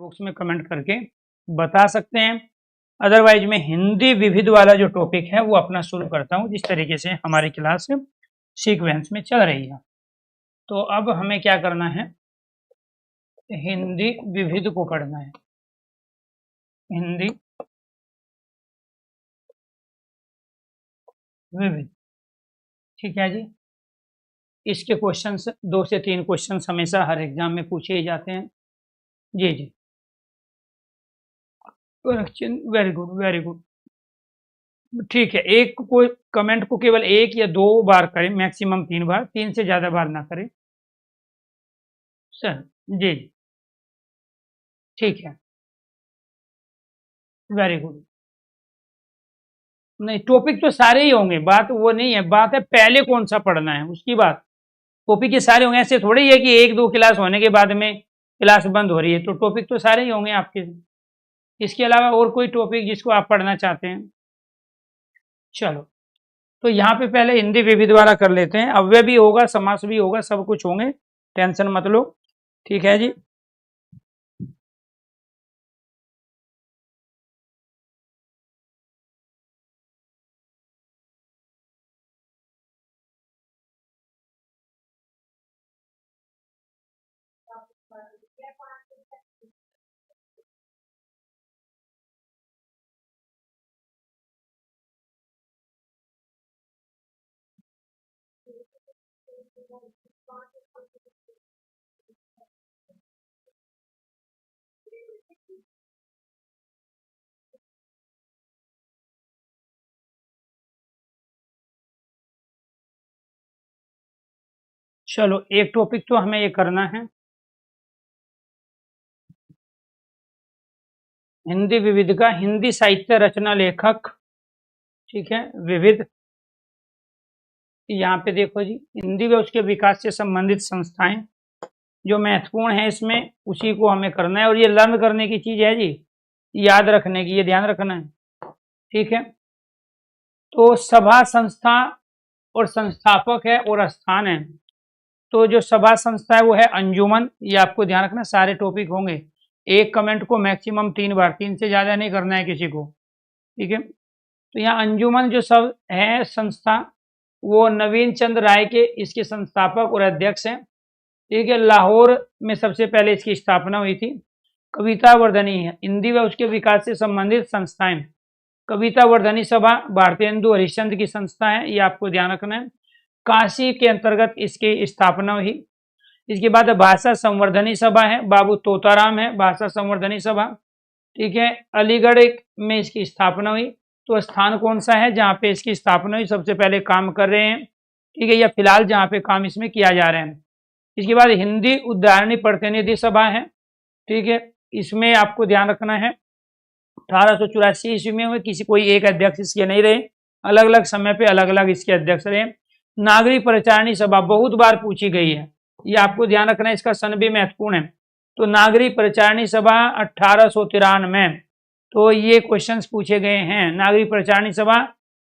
Box में comment करके बता सकते हैं। अदरवाइज मैं हिंदी विविध वाला जो टॉपिक है वो अपना शुरू करता हूँ, जिस तरीके से हमारी क्लास सीक्वेंस में चल रही है। तो अब हमें क्या करना है, हिंदी विविध को पढ़ना है। हिंदी विविध, ठीक है जी। इसके क्वेश्चंस 2 से 3 क्वेश्चंस हमेशा हर एग्जाम में पूछे ही जाते हैं। जी जी, वेरी गुड वेरी गुड। ठीक है, एक को कमेंट को केवल 1 या 2 बार करें, मैक्सिमम 3 बार, 3 से ज्यादा बार ना करें सर। जी ठीक है, वेरी गुड। नहीं, टॉपिक तो सारे ही होंगे, बात वो नहीं है, बात है पहले कौन सा पढ़ना है उसकी बात। टॉपिक के सारे होंगे, ऐसे थोड़ी है कि 1-2 क्लास होने के बाद में क्लास बंद हो रही है, तो टॉपिक तो सारे ही होंगे आपके। इसके अलावा और कोई टॉपिक जिसको आप पढ़ना चाहते हैं? चलो, तो यहाँ पे पहले हिंदी विविध वाला कर लेते हैं। अव्यय भी होगा, समास भी होगा, सब कुछ होंगे, टेंशन मत लो, ठीक है जी। चलो, एक टॉपिक तो हमें ये करना है, हिंदी विविध का हिंदी साहित्य रचना लेखक, ठीक है, विविध। यहाँ पे देखो जी, हिंदी व उसके विकास से संबंधित संस्थाएं जो महत्वपूर्ण है इसमें, उसी को हमें करना है। और ये लर्न करने की चीज है जी, याद रखने की, ये ध्यान रखना है, ठीक है। तो सभा, संस्था और संस्थापक है और स्थान है। तो जो सभा संस्था है वो है अंजुमन, ये आपको ध्यान रखना, सारे टॉपिक होंगे। एक कमेंट को मैक्सिमम 3 बार, 3 से ज्यादा नहीं करना है किसी को, ठीक है। तो यहाँ अंजुमन जो सब है संस्था, वो नवीन चंद्र राय के इसके संस्थापक और अध्यक्ष हैं, ठीक है। लाहौर में सबसे पहले इसकी स्थापना हुई थी। कविता वर्धनी है, हिंदी व उसके विकास से संबंधित संस्थाएं। कविता वर्धनी सभा भारतेंदु हरिश्चंद्र की संस्था है, ये आपको ध्यान रखना है। काशी के अंतर्गत इसकी स्थापना हुई। इसके बाद भाषा संवर्धनी सभा है, बाबू तोताराम है भाषा संवर्धनी सभा, ठीक है। अलीगढ़ में इसकी स्थापना हुई। तो स्थान कौन सा है जहाँ पे इसकी स्थापना हुई, सबसे पहले काम कर रहे हैं, ठीक है, या फिलहाल जहाँ पे काम इसमें किया जा रहा है। इसके बाद हिंदी उद्धारणी प्रतिनिधि सभा है, ठीक है। इसमें आपको ध्यान रखना है 1884 ईस्वी में हुए, किसी कोई एक अध्यक्ष इसके नहीं रहे, अलग अलग समय पे अलग अलग इसके अध्यक्ष रहे। नागरिक परिचारणी सभा बहुत बार पूछी गई है, ये आपको ध्यान रखना है, इसका सन भी महत्वपूर्ण है। तो नागरिक परिचारणी सभा 1893 में, तो ये क्वेश्चंस पूछे गए हैं। नागरिक परिचारणी सभा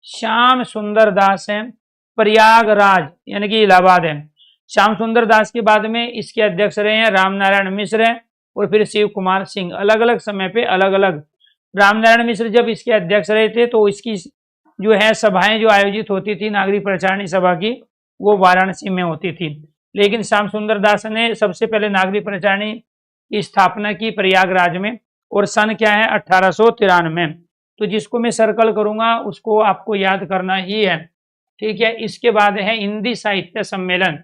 श्याम सुंदर दास है, प्रयागराज यानी कि इलाहाबाद है। श्याम सुंदर दास के बाद में इसके अध्यक्ष रहे हैं राम नारायण मिश्र और फिर शिव कुमार सिंह, अलग अलग समय पे अलग अलग। राम नारायण मिश्र जब इसके अध्यक्ष रहे थे तो इसकी जो है सभाएं जो आयोजित होती थी नागरिक परिचारणी सभा की, वो वाराणसी में होती थी। लेकिन श्याम सुंदर दास ने सबसे पहले नागरिक परिचारणी की स्थापना की प्रयागराज में, और सन क्या है 1893। तो जिसको मैं सर्कल करूंगा उसको आपको याद करना ही है, ठीक है। इसके बाद है हिंदी साहित्य सम्मेलन,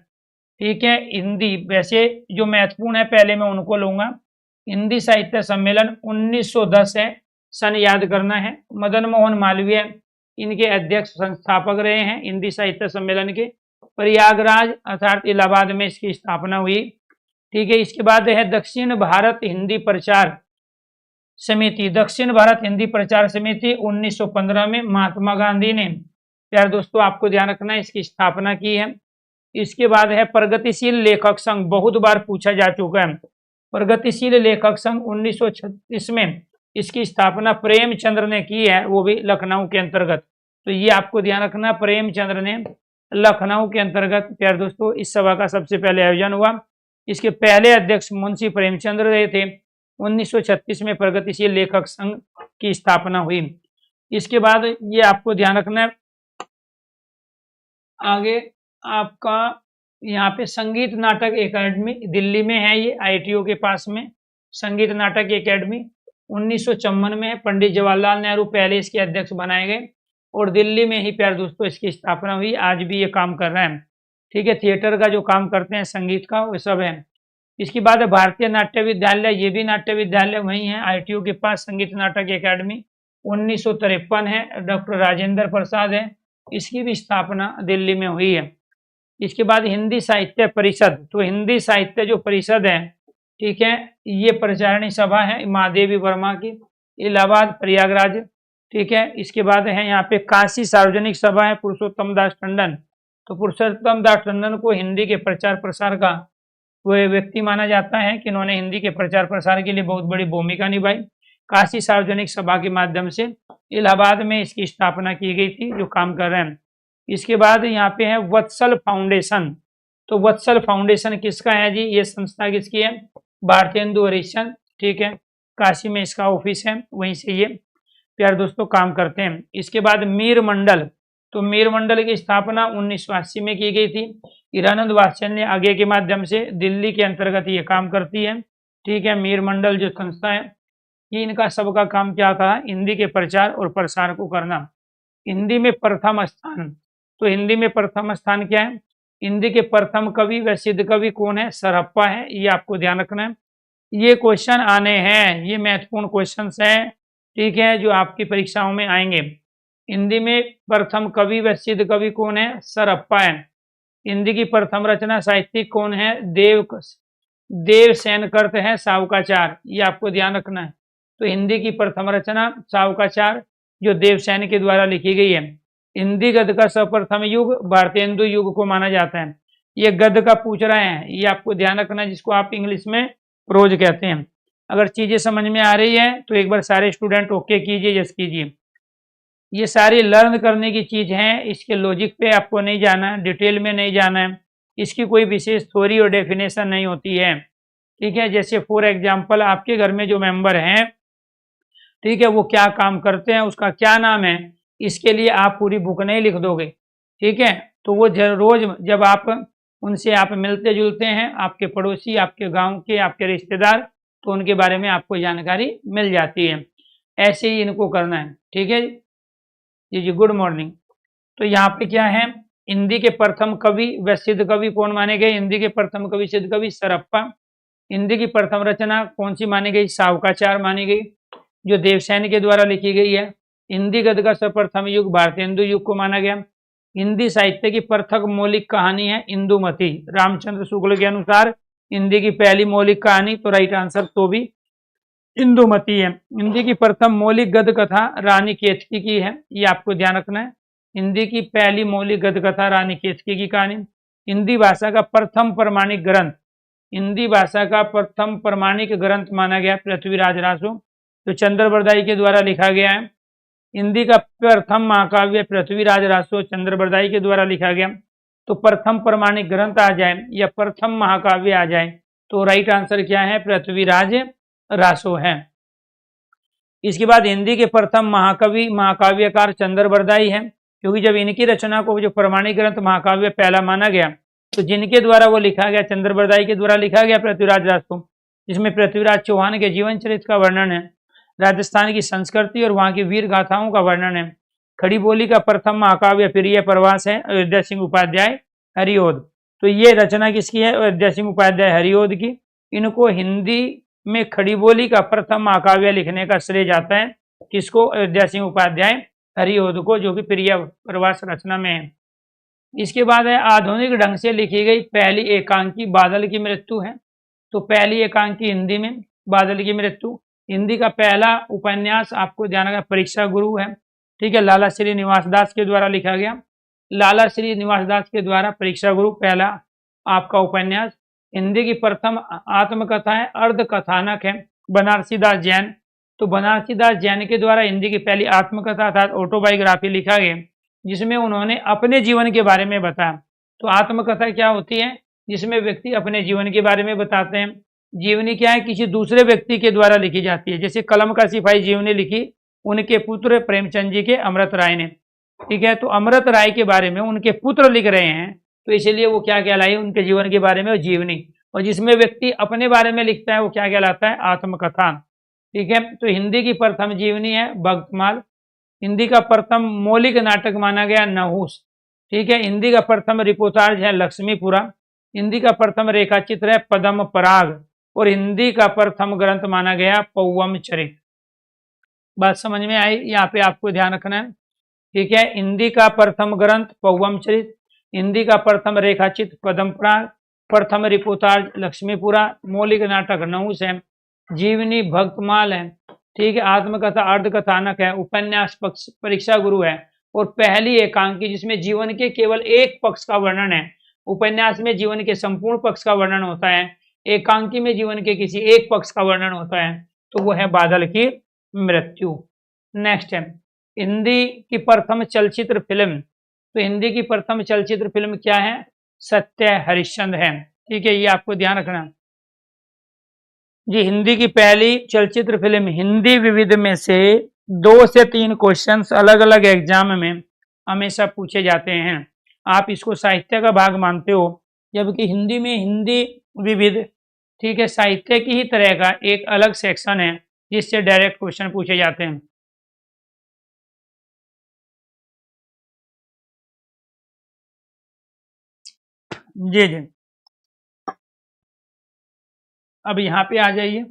ठीक है। हिंदी वैसे जो महत्वपूर्ण है पहले मैं उनको लूंगा। हिंदी साहित्य सम्मेलन 1910 है, सन याद करना है। मदन मोहन मालवीय इनके अध्यक्ष संस्थापक रहे हैं हिंदी साहित्य सम्मेलन के। प्रयागराज अर्थात इलाहाबाद में इसकी स्थापना हुई, ठीक है। इसके बाद है दक्षिण भारत हिंदी प्रचार समिति। दक्षिण भारत हिंदी प्रचार समिति 1915 में महात्मा गांधी ने, प्यारे दोस्तों आपको ध्यान रखना है, इसकी स्थापना की है। इसके बाद है प्रगतिशील लेखक संघ, बहुत बार पूछा जा चुका है। प्रगतिशील लेखक संघ 1936 में इसकी स्थापना प्रेमचंद्र ने की है, वो भी लखनऊ के अंतर्गत। तो ये आपको ध्यान रखना, प्रेमचंद्र ने लखनऊ के अंतर्गत, प्यारे दोस्तों, इस सभा का सबसे पहले आयोजन हुआ। इसके पहले अध्यक्ष मुंशी प्रेमचंद्र रहे थे। 1936 में प्रगतिशील लेखक संघ की स्थापना हुई। इसके बाद ये आपको ध्यान रखना है, आगे आपका यहाँ पे संगीत नाटक एकेडमी दिल्ली में है, ये ITO के पास में संगीत नाटक एकेडमी 1954 में पंडित जवाहरलाल नेहरू पहले इसके अध्यक्ष बनाए गए और दिल्ली में ही प्यारे दोस्तों इसकी स्थापना हुई। आज भी ये काम कर रहे हैं, ठीक है। थिएटर का जो काम करते हैं, संगीत का, वो सब है। इसके बाद भारतीय नाट्य विद्यालय, ये भी नाट्य विद्यालय वही है ITO के पास, संगीत नाटक एकेडमी 1953 है, डॉक्टर राजेंद्र प्रसाद है, इसकी भी स्थापना दिल्ली में हुई है। इसके बाद हिंदी साहित्य परिषद, तो हिंदी साहित्य जो परिषद है, ठीक है, ये प्रचारणी सभा है महादेवी वर्मा की, इलाहाबाद प्रयागराज, ठीक है। इसके बाद है यहाँ पे काशी सार्वजनिक सभा है पुरुषोत्तम दास टंडन, तो पुरुषोत्तम दास टंडन को हिंदी के प्रचार प्रसार का वो व्यक्ति माना जाता है कि इन्होंने हिंदी के प्रचार प्रसार के लिए बहुत बड़ी भूमिका निभाई। काशी सार्वजनिक सभा के माध्यम से इलाहाबाद में इसकी स्थापना की गई थी, जो काम कर रहे हैं। इसके बाद यहाँ पे है वत्सल फाउंडेशन, तो वत्सल फाउंडेशन किसका है जी, ये संस्था किसकी है, भारतेंदु हरिश्चंद्र, ठीक है, काशी में इसका ऑफिस है, वहीं से ये प्यारे दोस्तों काम करते हैं। इसके बाद मीर मंडल, तो मीर मंडल की स्थापना 1980 में की गई थी, हीरानंद वात्सल्य आगे के माध्यम से, दिल्ली के अंतर्गत ये काम करती है, ठीक है। मीर मंडल जो संस्था है, कि इनका सबका काम क्या था, हिंदी के प्रचार और प्रसार को करना। हिंदी में प्रथम स्थान, तो हिंदी में प्रथम स्थान क्या है, हिंदी के प्रथम कवि व सिद्ध कवि कौन है, सरहप्पा है, ये आपको ध्यान रखना है। ये क्वेश्चन आने हैं, ये महत्वपूर्ण क्वेश्चन हैं, ठीक है, जो आपकी परीक्षाओं में आएंगे। हिंदी में प्रथम कवि व सिद्ध कवि कौन है, सरहप्पा है। हिंदी की प्रथम रचना साहित्यिक कौन है, देवसेनकृत है सावकाचार, ये आपको ध्यान रखना है। तो हिंदी की प्रथम रचना सावकाचार जो देवसेन के द्वारा लिखी गई है। हिंदी गद्य का सर्वप्रथम युग भारतेंदु युग को माना जाता है। ये गद्य का पूछ रहे हैं, ये आपको ध्यान रखना, जिसको आप इंग्लिश में प्रोज कहते हैं। अगर चीजें समझ में आ रही है तो एक बार सारे स्टूडेंट ओके कीजिए, यस कीजिए। ये सारी लर्न करने की चीज है, इसके लॉजिक पे आपको नहीं जाना है, डिटेल में नहीं जाना है, इसकी कोई विशेष थ्योरी और डेफिनेशन नहीं होती है, ठीक है। जैसे फॉर एग्जाम्पल आपके घर में जो मेंबर हैं, ठीक है, वो क्या काम करते हैं, उसका क्या नाम है, इसके लिए आप पूरी बुक नहीं लिख दोगे, ठीक है। तो वो रोज जब आप उनसे आप मिलते जुलते हैं, आपके पड़ोसी, आपके गांव के, आपके रिश्तेदार, तो उनके बारे में आपको जानकारी मिल जाती है। ऐसे ही इनको करना है, ठीक है जी। Good morning. तो यहाँ पे क्या है, हिंदी के प्रथम कवि व सिद्ध कवि कौन माने गए, हिंदी के प्रथम कवि सिद्ध कवि सरहप्पा। हिंदी की प्रथम रचना कौन सी मानी गई, सावकाचार मानी गई, जो देवसेन के द्वारा लिखी गई है। हिंदी गद्य का सर्वप्रथम युग भारतेंदु युग को माना गया। हिंदी साहित्य की प्रथम मौलिक कहानी है इंदुमती, रामचंद्र शुक्ल के अनुसार हिंदी की पहली मौलिक कहानी, तो राइट आंसर तो भी इंदुमती है। हिंदी की प्रथम मौलिक गद्य कथा रानी केतकी की है, ये आपको ध्यान रखना है। हिंदी की पहली मौलिक गद्य कथा रानी केतकी की कहानी। हिंदी भाषा का प्रथम प्रमाणिक ग्रंथ, हिंदी भाषा का प्रथम प्रमाणिक ग्रंथ माना गया पृथ्वीराज रासो, जो चंद्रबरदाई के द्वारा लिखा गया है। हिंदी का प्रथम महाकाव्य पृथ्वीराज रासो चंद्रबरदाई के द्वारा लिखा गया। तो प्रथम प्रमाणिक ग्रंथ आ जाए या प्रथम महाकाव्य आ जाए तो राइट आंसर क्या है, पृथ्वीराज रासो है। इसके बाद हिंदी के प्रथम महाकवि महाकाव्यकार चंद्रबरदाई है, क्योंकि जब इनकी रचना को जो प्रमाणिक ग्रंथ महाकाव्य पहला माना गया, तो जिनके द्वारा वो लिखा गया, चंद्रबरदाई के द्वारा लिखा गया पृथ्वीराज रासो, जिसमें पृथ्वीराज चौहान के जीवन चरित्र का वर्णन है, राजस्थान की संस्कृति और वहां की वीर गाथाओं का वर्णन है। खड़ी बोली का प्रथम महाकाव्य प्रिय प्रवास है अयोध्या सिंह उपाध्याय हरिओद, तो ये रचना किसकी है, अयोध्या सिंह उपाध्याय हरिओद की। इनको हिंदी में खड़ी बोली का प्रथम महाकाव्य लिखने का श्रेय जाता है, किसको, अयोध्या सिंह उपाध्याय हरिओद को, जो कि प्रिय प्रवास रचना में है। इसके बाद है आधुनिक ढंग से लिखी गई पहली एकांकी बादल की मृत्यु है, तो पहली एकांकी हिंदी में बादल की मृत्यु। हिंदी का पहला उपन्यास आपको ध्यान रखना परीक्षा गुरु है, ठीक है, लाला श्री निवास दास के द्वारा लिखा गया। लाला श्री निवास दास के द्वारा परीक्षा गुरु पहला आपका उपन्यास। हिंदी की प्रथम आत्मकथा है अर्ध कथानक है बनारसी दास जैन, तो बनारसी दास जैन के द्वारा हिंदी की पहली आत्मकथा अर्थात ऑटोबायोग्राफी लिखा गया, जिसमें उन्होंने अपने जीवन के बारे में बताया। तो आत्मकथा क्या होती है, जिसमें व्यक्ति अपने जीवन के बारे में बताते हैं, जीवनी क्या है, किसी दूसरे व्यक्ति के द्वारा लिखी जाती है। जैसे कलम का सिपाही जीवनी लिखी उनके पुत्र प्रेमचंद जी के अमृत राय ने, ठीक है। तो अमृत राय के बारे में उनके पुत्र लिख रहे हैं, तो इसलिए वो क्या कहलाई, उनके जीवन के बारे में जीवनी। और जिसमें व्यक्ति अपने बारे में लिखता है वो क्या कहलाता है, आत्मकथा, ठीक है। तो हिंदी की प्रथम जीवनी है भक्तमाल। हिंदी का प्रथम मौलिक नाटक माना गया नहुस, ठीक है। हिंदी का प्रथम रिपोर्टाज है लक्ष्मीपुरा। हिंदी का प्रथम रेखाचित्र है पद्म पराग। और हिंदी का प्रथम ग्रंथ माना गया पौवम चरित। बात समझ में आई, यहाँ पे आपको ध्यान रखना है, ठीक है। हिंदी का प्रथम ग्रंथ पौवम चरित, हिंदी का प्रथम रेखाचित्र पद्म पराग, प्रथम रिपोर्टाज लक्ष्मीपुरा, मौलिक नाटक नहुस है, जीवनी भक्तमाल है, ठीक है। आत्मकथा अर्धकथानक है, उपन्यास परीक्षा गुरु है, और पहली एकांकी जिसमें जीवन के केवल एक पक्ष का वर्णन है। उपन्यास में जीवन के संपूर्ण पक्ष का वर्णन होता है, एकांकी में जीवन के किसी एक पक्ष का वर्णन होता है, तो वो है बादल की मृत्यु। नेक्स्ट है हिंदी की प्रथम चलचित्र फिल्म। तो हिंदी की प्रथम चलचित्र फिल्म क्या है, सत्य हरिश्चंद्र है, ठीक है। ये आपको ध्यान रखना जी। हिंदी की पहली चलचित्र फिल्म। हिंदी विविध में से 2 से 3 क्वेश्चंस अलग अलग एग्जाम में हमेशा पूछे जाते हैं। आप इसको साहित्य का भाग मानते हो, जबकि हिंदी में हिंदी विविध, ठीक है, साहित्य की ही तरह का एक अलग सेक्शन है जिससे डायरेक्ट क्वेश्चन पूछे जाते हैं। जी जी, अब यहाँ पे आ जाइए।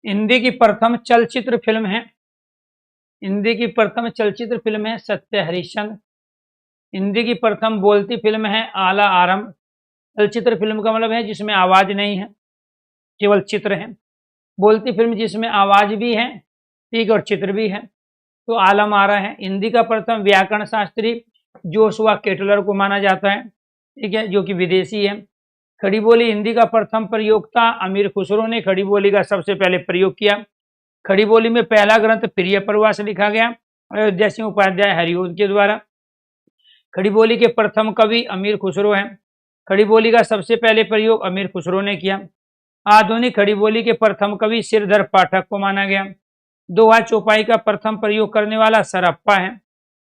हिंदी की प्रथम चलचित्र फिल्म है, हिंदी की प्रथम चलचित्र फिल्म है सत्य हरिश्चंद्र। हिंदी की प्रथम बोलती फिल्म है आला आरंभ। चलचित्र फिल्म का मतलब है जिसमें आवाज नहीं है, केवल चित्र है। बोलती फिल्म जिसमें आवाज भी है, ठीक, और चित्र भी है, तो आलम आ रहा है। हिंदी का प्रथम व्याकरण शास्त्री जोशुआ केटलर को माना जाता है, ठीक है, जो कि विदेशी है। खड़ी बोली हिंदी का प्रथम प्रयोक्ता अमीर खुसरो ने खड़ी बोली का सबसे पहले प्रयोग किया। खड़ी बोली में पहला ग्रंथ प्रिय प्रवास लिखा गया अयोध्या सिंह उपाध्याय हरिओद के द्वारा। खड़ी बोली के प्रथम कवि अमीर खुसरो हैं। खड़ी बोली का सबसे पहले प्रयोग अमीर खुसरो ने किया। आधुनिक खड़ी बोली के प्रथम कवि सिरधर पाठक को माना गया। दोहा चौपाई का प्रथम प्रयोग करने वाला सरप्पा है।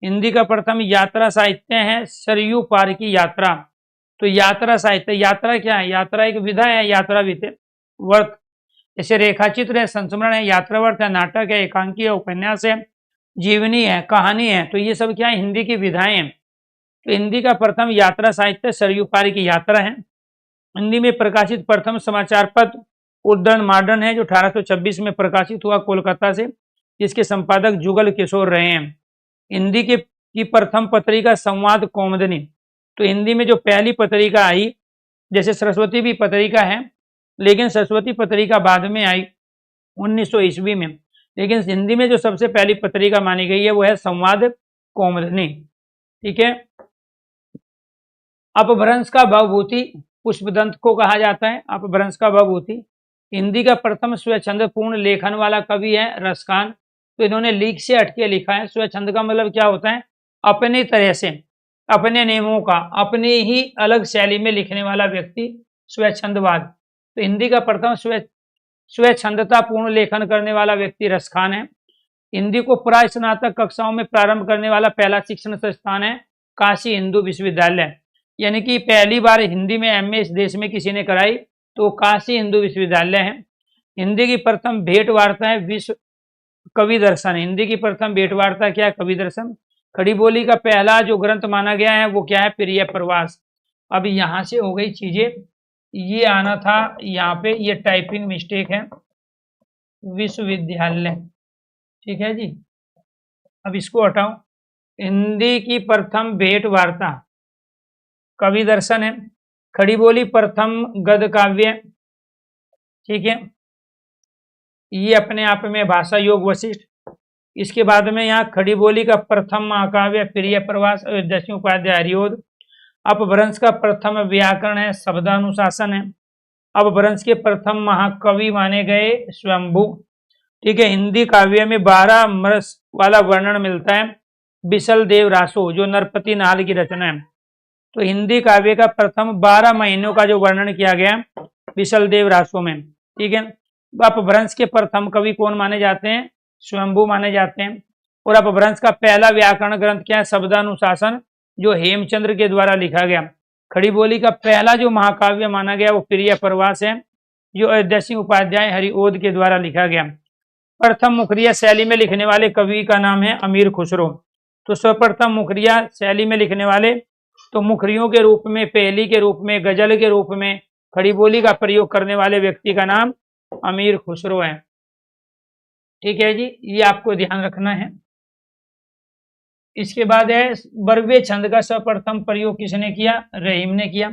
हिंदी का प्रथम यात्रा साहित्य है सरयू पार की यात्रा। तो यात्रा साहित्य, यात्रा क्या है, यात्रा एक विधा है, यात्रा वर्त। जैसे रेखाचित्र है, संस्मरण है, यात्रावर्त है, नाटक है, एकांकी है, उपन्यास है, जीवनी है, कहानी है, तो ये सब क्या है, हिंदी की विधाएं हैं। तो हिंदी का प्रथम यात्रा साहित्य सरयू पार की यात्रा है। हिंदी में प्रकाशित प्रथम समाचार पत्र उद्दंड मॉडर्न है, जो 1826 में प्रकाशित हुआ कोलकाता से, जिसके संपादक जुगल किशोर रहे हैं। हिंदी की प्रथम पत्रिका संवाद कौमुदनी। तो हिंदी में जो पहली पत्रिका आई, जैसे सरस्वती भी पत्रिका है, लेकिन सरस्वती पत्रिका बाद में आई 1900 ईस्वी में, लेकिन हिंदी में जो सबसे पहली पत्रिका मानी गई है वो है संवाद कौमुदनी, ठीक है। अपभ्रंश का भवभूति पुष्पदंत को कहा जाता है, अपभ्रंश का भवभूति। हिंदी का प्रथम स्वच्छंदपूर्ण लेखन वाला कवि है रसखान। तो इन्होंने लीक से हटके लिखा है। स्वच्छंद का मतलब क्या होता है, अपनी तरह से, अपने नियमों का, अपनी ही अलग शैली में लिखने वाला व्यक्ति स्वच्छंदवाद। तो हिंदी का प्रथम स्वच्छंदता पूर्ण लेखन करने वाला व्यक्ति रसखान है। हिंदी को प्राय स्नातक कक्षाओं में प्रारंभ करने वाला पहला शिक्षण संस्थान है काशी हिंदू विश्वविद्यालय। यानी कि पहली बार हिंदी में एमए इस देश में किसी ने कराई तो काशी हिंदू विश्वविद्यालय है। हिंदी की प्रथम भेंट वार्ता है विश्व कवि दर्शन। हिंदी की प्रथम भेंट वार्ता क्या है, कवि दर्शन। खड़ी बोली का पहला जो ग्रंथ माना गया है वो क्या है, प्रिय प्रवास। अब यहाँ से हो गई चीजें, ये आना था यहाँ पे, ये टाइपिंग मिस्टेक है, विश्वविद्यालय, ठीक है जी। अब इसको हटाओ। हिंदी की प्रथम भेंट वार्ता कवि दर्शन है। खड़ी बोली प्रथम गद्य काव्य, ठीक है, ये अपने आप में भाषा योग वशिष्ठ। इसके बाद में यहाँ खड़ी बोली का प्रथम महाकाव्य प्रिय प्रवास अयोध्या सिंह उपाध्याय हरिओद। अपभ्रंश का प्रथम व्याकरण है शब्दानुशासन है। अपभ्रंश के प्रथम महाकवि माने गए स्वयंभू, ठीक है। हिंदी काव्य में 12 मरस वाला वर्णन मिलता है बिसल देव रासो, जो नरपति नाल की रचना है। तो हिंदी काव्य का प्रथम 12 महीनों का जो वर्णन किया गया विशलदेव रासो में, ठीक है। अपभ्रंश के प्रथम कवि कौन माने जाते हैं? स्वयंभू माने जाते हैं। और अपभ्रंश का पहला व्याकरण ग्रंथ क्या है? शब्दानुशासन, जो हेमचंद्र के द्वारा लिखा गया। खड़ी बोली का पहला जो महाकाव्य माना गया वो प्रिय प्रवास है, जो अयोध्या सिंह उपाध्याय हरिओद के द्वारा लिखा गया। प्रथम मुखरिया शैली में लिखने वाले कवि का नाम है अमीर खुसरो। तो सर्वप्रथम मुखरिया शैली में लिखने वाले, तो मुखरियों के रूप में, पहेली के रूप में, गजल के रूप में खड़ी बोली का प्रयोग करने वाले व्यक्ति का नाम अमीर खुसरो है, ठीक है जी, ये आपको ध्यान रखना है। इसके बाद है बर्वे छंद का सर्वप्रथम प्रयोग किसने किया? रहीम ने किया।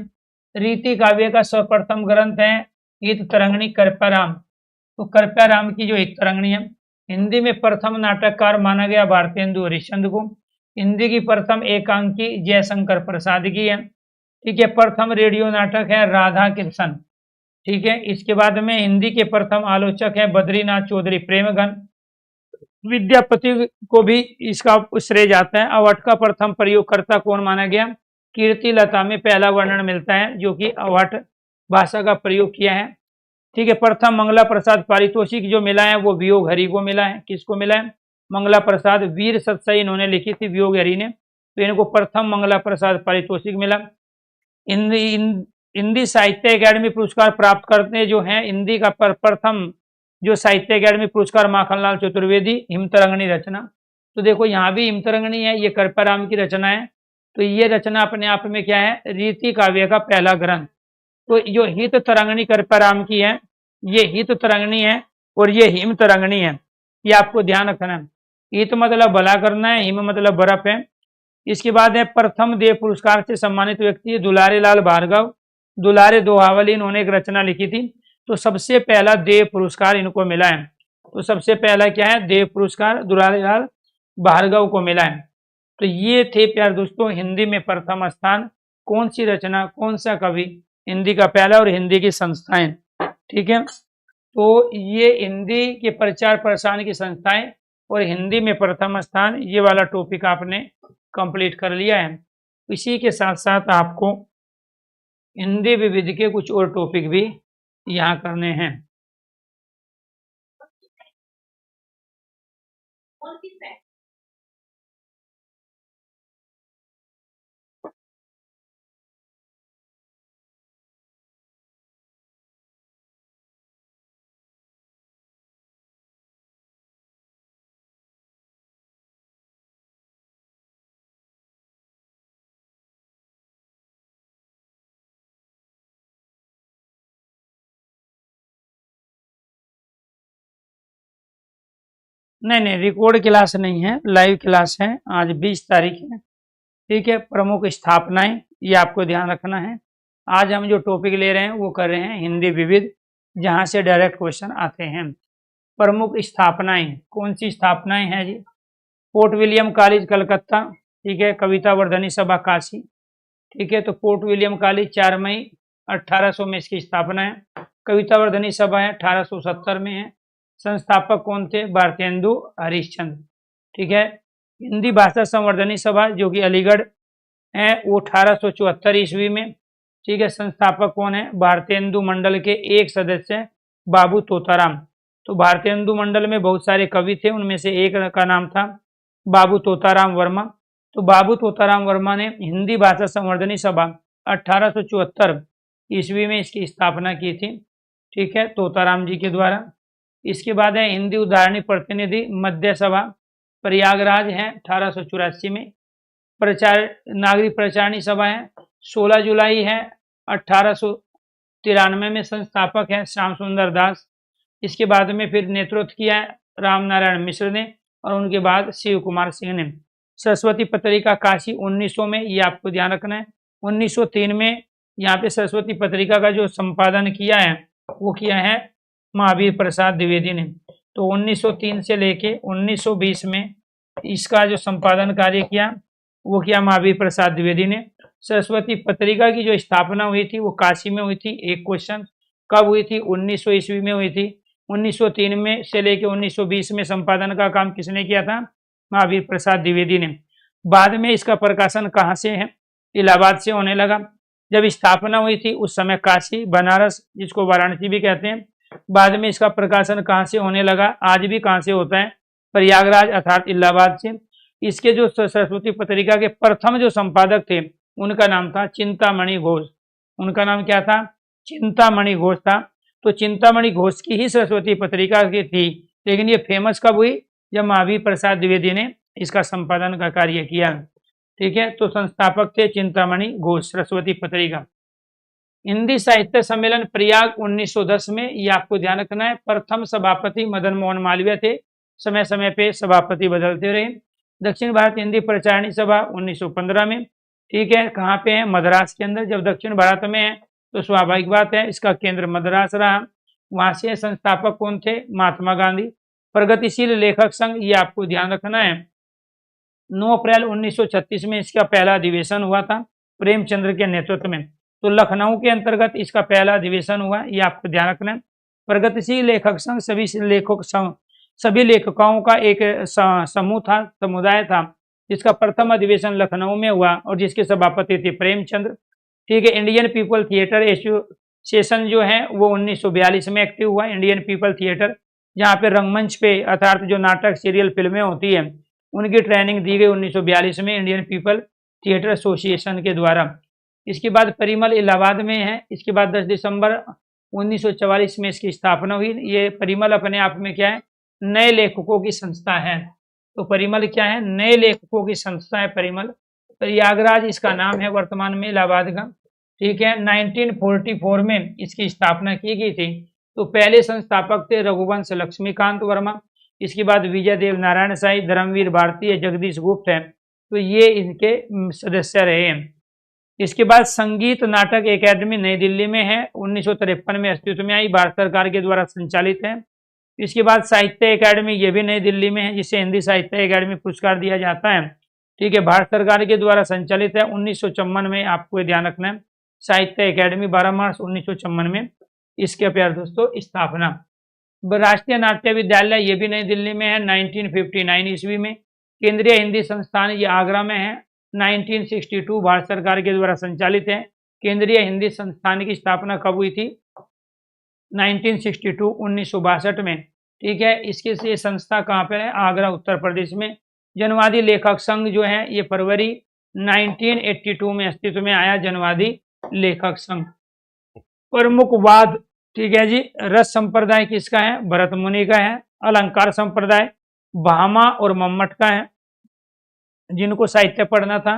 रीति काव्य का सर्वप्रथम ग्रंथ है हित तरंगणी करप्याराम। तो करप्याराम की जो हित तरंगणी है, हिंदी में प्रथम नाटककार माना गया भारतेंदु हरिश्चंद्र को। हिंदी की प्रथम एकांकी जयशंकर प्रसाद की है, ठीक है। प्रथम रेडियो नाटक है राधा कृष्ण, ठीक है। इसके बाद में हिंदी के प्रथम आलोचक है बद्रीनाथ चौधरी प्रेमघन। विद्यापति को भी इसका श्रेय जाता है। अवध का प्रथम प्रयोगकर्ता कौन माना गया? कीर्ति लता में पहला वर्णन मिलता है जो कि अवध भाषा का प्रयोग किया है, ठीक है। प्रथम मंगला प्रसाद पारितोषिक जो मिला है वो वियोग हरि को मिला है। किसको मिला है? मंगला प्रसाद। वीर सत्सई इन्होंने लिखी थी वियोग हरि ने, तो इनको प्रथम मंगला प्रसाद पारितोषिक मिला। हिंदी साहित्य अकादमी पुरस्कार प्राप्त करते जो हैं, हिंदी का प्रथम जो साहित्य अकादमी पुरस्कार माखनलाल चतुर्वेदी, हिमतरंगणी रचना। तो देखो यहाँ भी हिमतरंगणी है, ये करप्याराम की रचना है। तो ये रचना अपने आप में क्या है? रीति काव्य का पहला ग्रंथ। तो जो हित तरंगणी करप्याराम की है, ये हित तरंगणी है और ये हिम तरंगणी है, ये आपको ध्यान रखना है। हित मतलब भला करना है, हिम मतलब बर्फ है। इसके बाद है प्रथम देव पुरस्कार से सम्मानित व्यक्ति दुलारे लाल भार्गव। दुलारे दोहावली इन्होंने एक रचना लिखी थी, तो सबसे पहला देव पुरस्कार इनको मिला है। तो सबसे पहला क्या है? देव पुरस्कार दुलारे लाल भार्गव को मिला है। तो ये थे प्यार दोस्तों हिंदी में प्रथम स्थान, कौन सी रचना, कौन सा कवि, हिंदी का पहला और हिंदी की संस्थाएं, ठीक है। तो ये हिंदी के प्रचार प्रसार की संस्थाएं और हिंदी में प्रथम स्थान, ये वाला टॉपिक आपने कंप्लीट कर लिया है। इसी के साथ साथ आपको हिंदी विविध के कुछ और टॉपिक भी यहाँ करने हैं। नहीं नहीं, रिकॉर्ड क्लास नहीं है, लाइव क्लास है। आज 20 तारीख है, ठीक है। प्रमुख स्थापनाएं, ये आपको ध्यान रखना है। आज हम जो टॉपिक ले रहे हैं वो कर रहे हैं हिंदी विविध, जहां से डायरेक्ट क्वेश्चन आते हैं। प्रमुख स्थापनाएं, कौन सी स्थापनाएं हैं जी? पोर्ट विलियम कॉलेज कलकत्ता, ठीक है। कविता वर्धनी सभा काशी, ठीक है। तो पोर्ट विलियम कॉलेज 4 मई 1800 में इसकी स्थापना है। कविता वर्धनी सभा है 1870 में है। संस्थापक कौन थे? भारतेंदु हरिश्चंद्र, ठीक है। हिंदी भाषा संवर्धनी सभा जो कि अलीगढ़ है वो 1874 ईस्वी में, ठीक है। संस्थापक कौन है? भारतेंदु मंडल के एक सदस्य बाबू तोताराम। तो भारतेंदु मंडल में बहुत सारे कवि थे, उनमें से एक का नाम था बाबू तोताराम वर्मा। तो बाबू तोताराम वर्मा ने हिंदी भाषा संवर्धनी सभा 1874 ईस्वी में इसकी स्थापना की थी, ठीक है, तोताराम जी के द्वारा। इसके बाद है हिंदी उदाहरणी प्रतिनिधि मध्य सभा प्रयागराज है 1884 में। प्रचार नागरिक प्रचारणी सभा है 16 जुलाई है 1893 में। संस्थापक है श्याम सुंदर दास। इसके बाद में फिर नेतृत्व किया है राम नारायण मिश्र ने और उनके बाद शिव कुमार सिंह ने। सरस्वती पत्रिका काशी 1900 में, ये आपको ध्यान रखना है। 1903 में यहाँ पे सरस्वती पत्रिका का जो संपादन किया है वो किया है महावीर प्रसाद द्विवेदी ने। तो 1903 से लेके 1920 में इसका जो संपादन कार्य किया वो किया महावीर प्रसाद द्विवेदी ने। सरस्वती पत्रिका की जो स्थापना हुई थी वो काशी में हुई थी। एक क्वेश्चन, कब हुई थी? 1900 ईस्वी में हुई थी। 1903 में से लेके 1920 में संपादन का काम किसने किया था? महावीर प्रसाद द्विवेदी ने। बाद में इसका प्रकाशन कहाँ से है? इलाहाबाद से होने लगा। जब स्थापना हुई थी उस समय काशी, बनारस, जिसको वाराणसी भी कहते हैं, बाद में इसका प्रकाशन कहाँ से होने लगा, आज भी कहाँ से होता है, प्रयागराज अर्थात इलाहाबाद से। इसके जो सरस्वती पत्रिका के प्रथम जो संपादक थे उनका नाम था चिंतामणि घोष। उनका नाम क्या था, चिंतामणि घोष था। तो चिंतामणि घोष की ही सरस्वती पत्रिका की थी, लेकिन ये फेमस कब हुई, जब महावीर प्रसाद द्विवेदी ने इसका संपादन का कार्य किया। ठीक है, तो संस्थापक थे चिंतामणि घोष, सरस्वती पत्रिका। हिंदी साहित्य सम्मेलन प्रयाग 1910 में, ये आपको ध्यान रखना है, प्रथम सभापति मदन मोहन मालवीय थे। समय समय पे सभापति बदलते रहे। दक्षिण भारत हिंदी प्रचारणी सभा 1915 में। ठीक है, कहाँ पे है, मद्रास के अंदर। जब दक्षिण भारत में है तो स्वाभाविक बात है इसका केंद्र मद्रास रहा। वहां से संस्थापक कौन थे, महात्मा गांधी। प्रगतिशील लेखक संघ, ये आपको ध्यान रखना है, 9 अप्रैल 1936 में इसका पहला अधिवेशन हुआ था प्रेमचंद्र के नेतृत्व में। तो लखनऊ के अंतर्गत इसका पहला अधिवेशन हुआ, ये आपको ध्यान रखना है। प्रगतिशील लेखक संघ सभी लेखकों का एक समूह था, समुदाय था, जिसका प्रथम अधिवेशन लखनऊ में हुआ और जिसके सभापति थे प्रेमचंद्र। ठीक है, इंडियन पीपल थिएटर एसोसिएशन जो है वो 1942 में एक्टिव हुआ। इंडियन पीपल थिएटर, जहाँ पे रंगमंच पे अर्थात जो नाटक, सीरियल, फिल्में होती है उनकी ट्रेनिंग दी गई 1942 में इंडियन पीपल थिएटर एसोसिएशन के द्वारा। इसके बाद परिमल इलाहाबाद में है। इसके बाद 10 दिसंबर 1944 में इसकी स्थापना हुई। ये परिमल अपने आप में क्या है, नए लेखकों की संस्था है। तो परिमल क्या है, नए लेखकों की संस्था है परिमल। प्रयागराज इसका नाम है वर्तमान में इलाहाबाद का। ठीक है, 1944 में इसकी स्थापना की गई थी। तो पहले संस्थापक थे रघुवंश लक्ष्मीकांत वर्मा। इसके बाद विजय देव नारायण साई, धर्मवीर भारती, जगदीश गुप्त है, तो ये इनके सदस्य रहे हैं। इसके बाद संगीत नाटक एकेडमी नई दिल्ली में है, 1953 में अस्तित्व में आई, भारत सरकार के द्वारा संचालित है। इसके बाद साहित्य एकेडमी, ये भी नई दिल्ली में है, जिसे हिंदी साहित्य एकेडमी पुरस्कार दिया जाता है। ठीक है, भारत सरकार के द्वारा संचालित है। 1954 में आपको ध्यान रखना है, साहित्य एकेडमी 12 मार्च 1954 में इसके प्यार दोस्तों स्थापना। राष्ट्रीय नाट्य विद्यालय, ये भी नई दिल्ली में है, 1959 ईस्वी में। केंद्रीय हिंदी संस्थान, ये आगरा में है, 1962 भारत सरकार के द्वारा संचालित है। केंद्रीय हिंदी संस्थान की स्थापना कब हुई थी, 1962 1962 में। ठीक है, इसके से संस्था कहाँ पर है, आगरा उत्तर प्रदेश में। जनवादी लेखक संघ जो है ये फरवरी 1982 में अस्तित्व में आया, जनवादी लेखक संघ। प्रमुख वाद, ठीक है जी, रस संप्रदाय किसका है, भरत मुनि का है। अलंकार संप्रदाय भामा और मम्मट का है। जिनको साहित्य पढ़ना था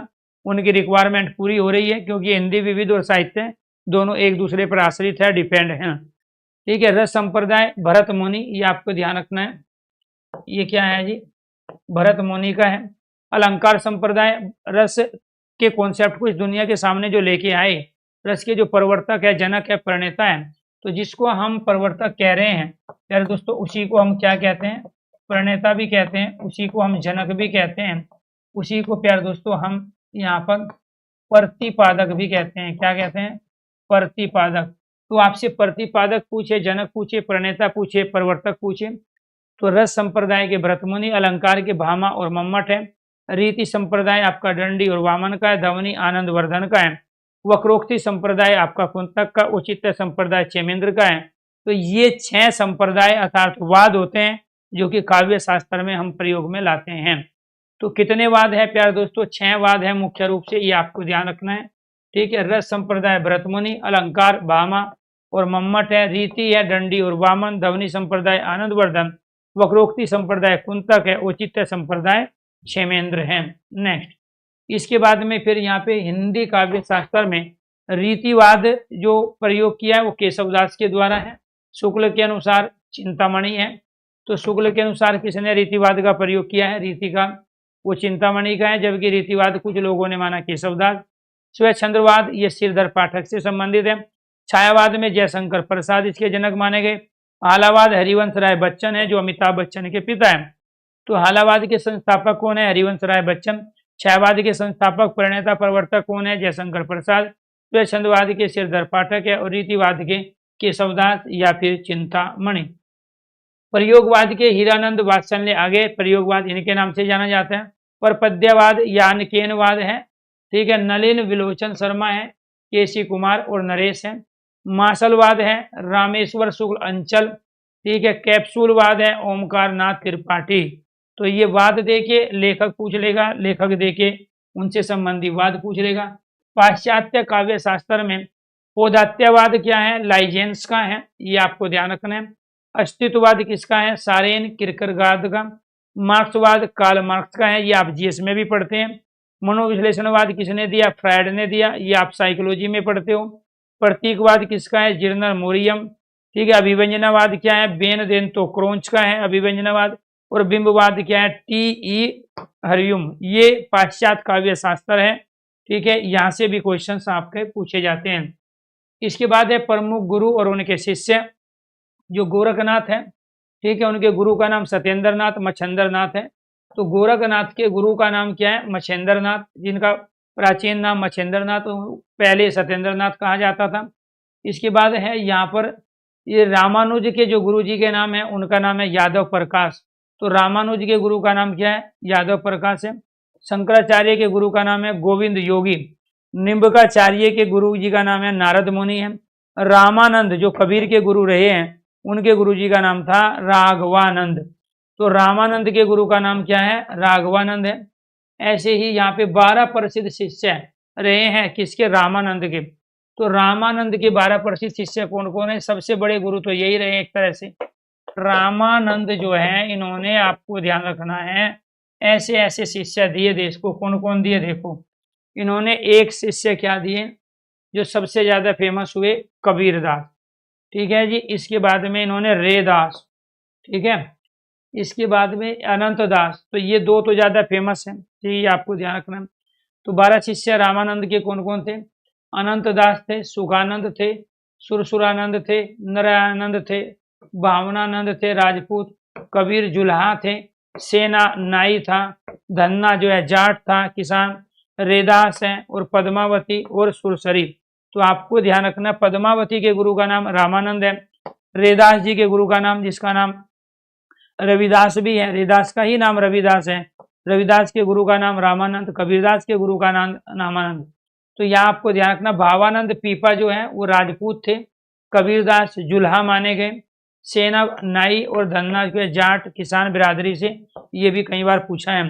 उनकी रिक्वायरमेंट पूरी हो रही है, क्योंकि हिंदी विविध और साहित्य दोनों एक दूसरे पर आश्रित है, डिपेंड है। ठीक है, रस संप्रदाय भरत मुनि, ये आपको ध्यान रखना है, ये क्या है जी, भरत मुनि का है। अलंकार संप्रदाय रस के कॉन्सेप्ट को इस दुनिया के सामने जो लेके आए, रस के जो प्रवर्तक है, जनक है, प्रणेता है, तो जिसको हम प्रवर्तक कह रहे हैं यार दोस्तों, उसी को हम क्या कहते हैं, प्रणेता भी कहते हैं, उसी को हम जनक भी कहते हैं, उसी को प्यार दोस्तों हम यहाँ पर प्रतिपादक भी कहते हैं। क्या कहते हैं, प्रतिपादक। तो आपसे प्रतिपादक पूछे, जनक पूछे, प्रणेता पूछे, प्रवर्तक पूछे, तो रस संप्रदाय के भरत मुनि, अलंकार के भामा और मम्मट है। रीति संप्रदाय आपका दंडी और वामन का है, धवनी आनंद वर्धन का है। वक्रोक्ति संप्रदाय आपका कुंतक का, औचित्य संप्रदाय क्षेमेंद्र का है। तो ये 6 संप्रदाय अर्थात वाद होते हैं जो कि काव्य शास्त्र में हम प्रयोग में लाते हैं। तो कितने वाद है प्यार दोस्तों, 6 वाद है मुख्य रूप से, ये आपको ध्यान रखना है। ठीक है, रस संप्रदाय भरत मुनि, अलंकार भामा और मम्मट है, रीति है दंडी और वामन, धवनी संप्रदाय आनंद वर्धन, वक्रोक्ति संप्रदाय कुंतक है, औचित्य संप्रदाय क्षेमेंद्र है। नेक्स्ट, इसके बाद में फिर यहाँ पे हिंदी काव्य शास्त्र में रीतिवाद जो प्रयोग किया है वो केशवदास के द्वारा है। शुक्ल के अनुसार चिंतामणि है, तो शुक्ल के अनुसार किसने रीतिवाद का प्रयोग किया है, रीति का, वो चिंतामणि का है, जबकि रीतिवाद कुछ लोगों ने माना केशवदास। स्वच्छंद्रवाद ये श्रीधर पाठक से संबंधित है। छायावाद में जयशंकर प्रसाद इसके जनक माने गए। हालावाद हरिवंश राय बच्चन है, जो अमिताभ बच्चन के पिता है। तो हालावाद के संस्थापक कौन है, हरिवंश राय बच्चन। छायावाद के संस्थापक प्रणेता प्रवर्तक कौन है, जयशंकर प्रसाद। स्वच्छंदवाद के श्रीधर पाठक है और रीतिवाद के केशवदास या फिर चिंतामणि। प्रयोगवाद के हीरानंद वात्सल्य आगे, प्रयोगवाद इनके नाम से जाना जाता है। पर पद्यवाद यानकेनवाद है, ठीक है, नलिन विलोचन शर्मा है, केसी कुमार और नरेश है। मासलवाद है रामेश्वर शुक्ल अंचल, ठीक है। कैप्सूलवाद है ओमकार नाथ त्रिपाठी। तो ये वाद देके लेखक पूछ लेगा, लेखक देके उनसे संबंधी वाद पूछ लेगा। पाश्चात्य काव्य शास्त्र में पौदात्यवाद क्या है, लाइजेंस का है, ये आपको ध्यान रखना है। अस्तित्ववाद किसका है, सारेन किरकेगार्ड का। मार्क्सवाद कार्ल मार्क्स का है, ये आप जीएस में भी पढ़ते हैं। मनोविश्लेषणवाद किसने दिया, फ्रायड ने दिया, ये आप साइकोलॉजी में पढ़ते हो। प्रतीकवाद किसका है, जिर्नर मोरियम, ठीक है। अभिव्यंजनावाद क्या है, बेन देन तो क्रोंच का है अभिव्यंजनावाद। और बिंबवाद क्या है, टी.ई. हरियुम। ये पाश्चात्य काव्य शास्त्र है, ठीक है। यहाँ से भी क्वेश्चंस आपके पूछे जाते हैं। इसके बाद है प्रमुख गुरु और उनके शिष्य, जो गोरखनाथ है, ठीक है। उनके गुरु का नाम सत्येंद्र नाथ मच्छेंद्र नाथ है। तो गोरखनाथ के गुरु का नाम क्या है, मच्छेंद्र नाथ, जिनका प्राचीन नाम मच्छेंद्र नाथ, पहले सत्येंद्र नाथ कहा जाता था। इसके बाद है यहाँ पर ये रामानुज के जो गुरु जी के नाम है, उनका नाम है यादव प्रकाश। तो रामानुज के गुरु का नाम क्या है, यादव प्रकाश है। शंकराचार्य के गुरु का नाम है गोविंद योगी। निम्बकाचार्य के गुरु जी का नाम है नारद मुनि है। रामानंद जो कबीर के गुरु रहे हैं, उनके गुरु जी का नाम था राघवानंद। तो रामानंद के गुरु का नाम क्या है, राघवानंद है। ऐसे ही यहाँ पे 12 प्रसिद्ध शिष्य रहे हैं, किसके, रामानंद के। तो रामानंद के 12 प्रसिद्ध शिष्य कौन कौन है, सबसे बड़े गुरु तो यही रहे एक तरह से। रामानंद जो है, इन्होंने आपको ध्यान रखना है, ऐसे ऐसे शिष्य दिए देश को। कौन कौन दिए, देखो। इन्होंने एक शिष्य क्या दिए, जो सबसे ज्यादा फेमस हुए, कबीरदास, ठीक है जी। इसके बाद में इन्होंने रेदास, ठीक है। इसके बाद में अनंत दास। तो ये दो तो ज्यादा फेमस हैं, ठीक है, आपको ध्यान रखना है। तो 12 शिष्य रामानंद के कौन कौन थे, अनंत दास थे, सुखानंद थे, सुरसुरानंद थे, नारायणानंद थे, भावनानंद थे राजपूत, कबीर जुल्हा थे, सेना नाई था, धन्ना जो है जाट था किसान, रेदास है, और पद्मावती और सुरसरी। तो आपको ध्यान रखना, पद्मावती के गुरु का नाम रामानंद है। रेदास जी के गुरु का नाम, जिसका नाम रविदास भी है, रेदास का ही नाम रविदास है। रविदास के गुरु का नाम रामानंद, कबीरदास के गुरु का नाम रामानंद। तो यहाँ आपको ध्यान रखना, भावानंद पीपा जो है वो राजपूत थे, कबीरदास जुल्हा माने गए, सेना नाई और धन्ना के जाट किसान बिरादरी से, ये भी कई बार पूछा है।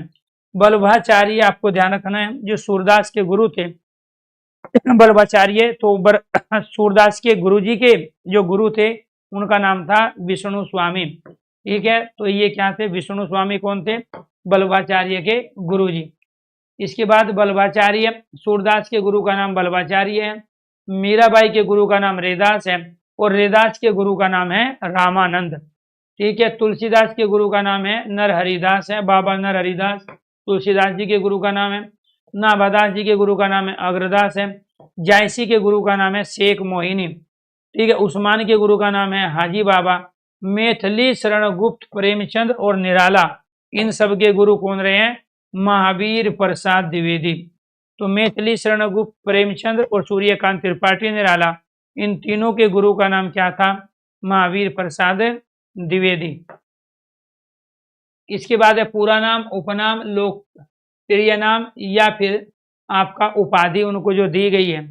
बल्लभाचार्य आपको ध्यान रखना है, जो सूरदास के गुरु थे। बल्लभाचार्य तो सूरदास के गुरु जी के जो गुरु थे, उनका नाम था विष्णु स्वामी, ठीक है। तो ये क्या थे, विष्णु स्वामी कौन थे, बल्लभाचार्य के गुरु जी। इसके बाद बल्लभाचार्य, सूरदास के गुरु का नाम बल्लभाचार्य है, मीराबाई के गुरु का नाम रेदास है, और रेदास के गुरु का नाम है रामानंद, ठीक है। तुलसीदास के गुरु का नाम है नरहरिदास है, बाबा नरहरिदास तुलसीदास जी के गुरु का नाम है। नाभादास जी के गुरु का नाम है अग्रदास है। जायसी के गुरु का नाम है शेख मोहिनी, ठीक है। उस्मान के गुरु का नाम है हाजी बाबा। मैथिली शरण गुप्त प्रेमचंद और निराला, इन सब के गुरु कौन रहे हैं, महावीर प्रसाद द्विवेदी। तो मैथिली शरण गुप्त प्रेमचंद और सूर्यकांत त्रिपाठी निराला, इन तीनों के गुरु का नाम क्या था, महावीर प्रसाद द्विवेदी। इसके बाद है पूरा नाम, उपनाम, लोकप्रिय नाम, या फिर आपका उपाधि उनको जो दी गई है।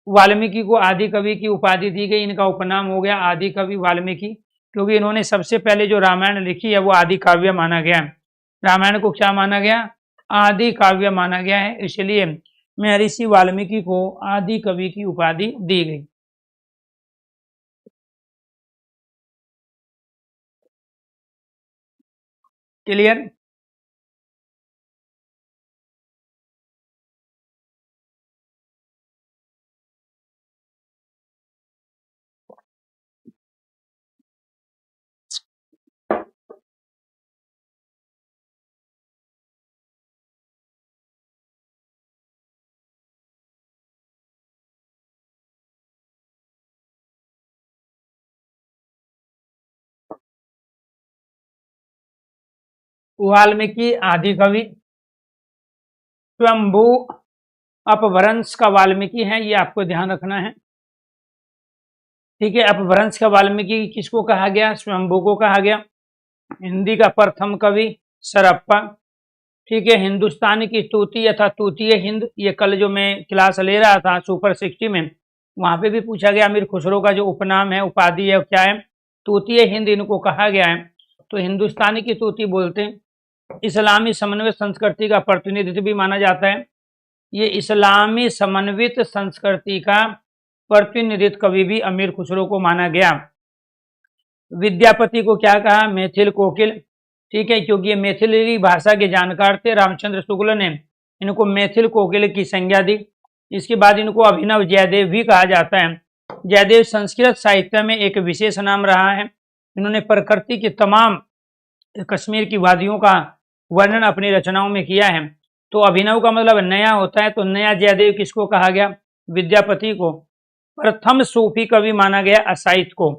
वाल्मीकि को आदि कवि की उपाधि दी गई, इनका उपनाम हो गया आदि कवि वाल्मीकि, क्योंकि इन्होंने सबसे पहले जो रामायण लिखी है वो आदि काव्य माना गया है। रामायण को क्या माना गया, आदि काव्य माना गया है, इसलिए महर्षि वाल्मीकि को आदि कवि की उपाधि दी गई। क्लियर। वाल्मीकि आदि कवि, स्वयंभू अपभ्रंश का वाल्मीकि है, ये आपको ध्यान रखना है, ठीक है। अपभ्रंश का वाल्मीकि किसको कहा गया, स्वयंभू को कहा गया। हिंदी का प्रथम कवि सरप्पा, ठीक है। हिंदुस्तान की तूती अथा तूतीय हिंद, ये कल जो मैं क्लास ले रहा था सुपर 60 में, वहां पे भी पूछा गया अमीर खुसरो का जो उपनाम है, उपाधि है, क्या है? तूतीय हिंद इनको कहा गया है। तो हिंदुस्तान की तूती बोलते हैं। इस्लामी समन्वित संस्कृति का प्रतिनिधित्व भी माना जाता है। ये इस्लामी समन्वित संस्कृति का प्रतिनिधित्व कवि भी अमीर खुसरो को माना गया। विद्यापति को क्या कहा? मैथिल कोकिल। ठीक है, क्योंकि ये मैथिली भाषा के जानकार थे। रामचंद्र शुक्ल ने इनको मैथिल कोकिल की संज्ञा दी। इसके बाद इनको अभिनव जयदेव भी कहा जाता है। जयदेव संस्कृत साहित्य में एक विशेष नाम रहा है। इन्होंने प्रकृति की तमाम कश्मीर की वादियों का वर्णन अपनी रचनाओं में किया है। तो अभिनव का मतलब नया होता है, तो नया जयदेव किसको कहा गया? विद्यापति को। प्रथम सूफी कवि माना गया असाइत को।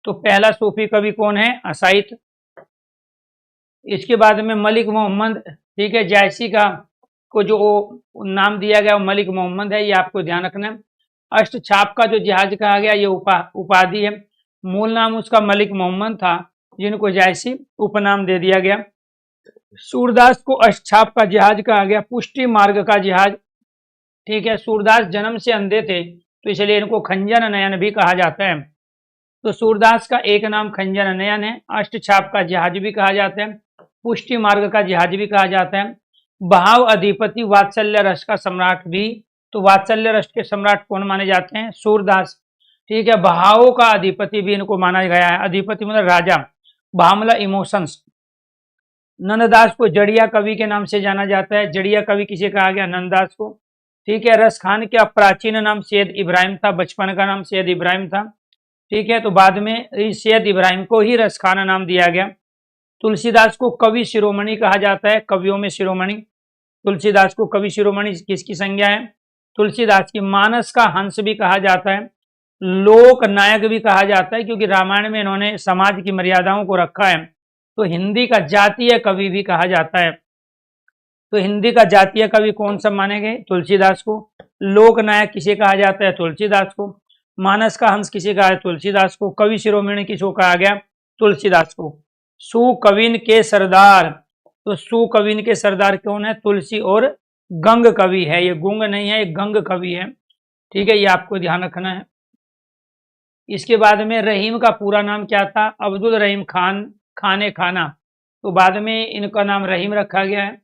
तो पहला सूफी कवि कौन है? असाइत। इसके बाद में मलिक मोहम्मद, ठीक है, जायसी का को जो नाम दिया गया वो मलिक मोहम्मद है, ये आपको ध्यान रखना है। अष्टछाप का जो जहाज कहा गया ये उपाधि है। मूल नाम उसका मलिक मोहम्मद था, जिनको जायसी उपनाम दे दिया गया। सूरदास को अष्टछाप का जहाज कहा गया, पुष्टि मार्ग का जहाज। ठीक है, सूरदास जन्म से अंधे थे, तो इसलिए इनको खंजन नयन भी कहा जाता है। तो सूरदास का एक नाम खंजन नयन है। अष्टछाप का जहाज भी कहा जाता है, पुष्टि मार्ग का जहाज भी कहा जाता है। भाव अधिपति, वात्सल्य रस का सम्राट भी। तो वात्सल्य रस के सम्राट कौन माने जाते हैं? सूरदास। ठीक है, भावों का अधिपति भी इनको माना गया है। अधिपति मतलब राजा, भाव मतलब इमोशंस। नंददास को जड़िया कवि के नाम से जाना जाता है। जड़िया कवि किसे कहा गया? नंददास को। ठीक है, रस खान का प्राचीन नाम सैयद इब्राहिम था, बचपन का नाम सैयद इब्राहिम था। ठीक है, तो बाद में सैयद इब्राहिम को ही रस खान नाम दिया गया। तुलसीदास को कवि शिरोमणि कहा जाता है, कवियों में शिरोमणि। तुलसीदास को कवि शिरोमणि किसकी संज्ञा है? तुलसीदास की। मानस का हंस भी कहा जाता है, लोक नायक भी कहा जाता है, क्योंकि रामायण में इन्होंने समाज की मर्यादाओं को रखा है। तो हिंदी का जातीय कवि भी कहा जाता है। तो हिंदी का जातीय कवि कौन सा माने गए? तुलसीदास को। लोक नायक किसे कहा जाता है? तुलसीदास को। मानस का हंस किसे कहा है? तुलसीदास को। कवि शिरोमणि किसको कहा गया? तुलसीदास को। सुकविन के सरदार, तो सुकविन के सरदार कौन है? तुलसी और गंग कवि है। ये गुंग नहीं है, ये गंग कवि है। ठीक है, ये आपको ध्यान रखना है। इसके बाद में रहीम का पूरा नाम क्या था? अब्दुल रहीम खान, खाने खाना। तो बाद में इनका नाम रहीम रखा गया है।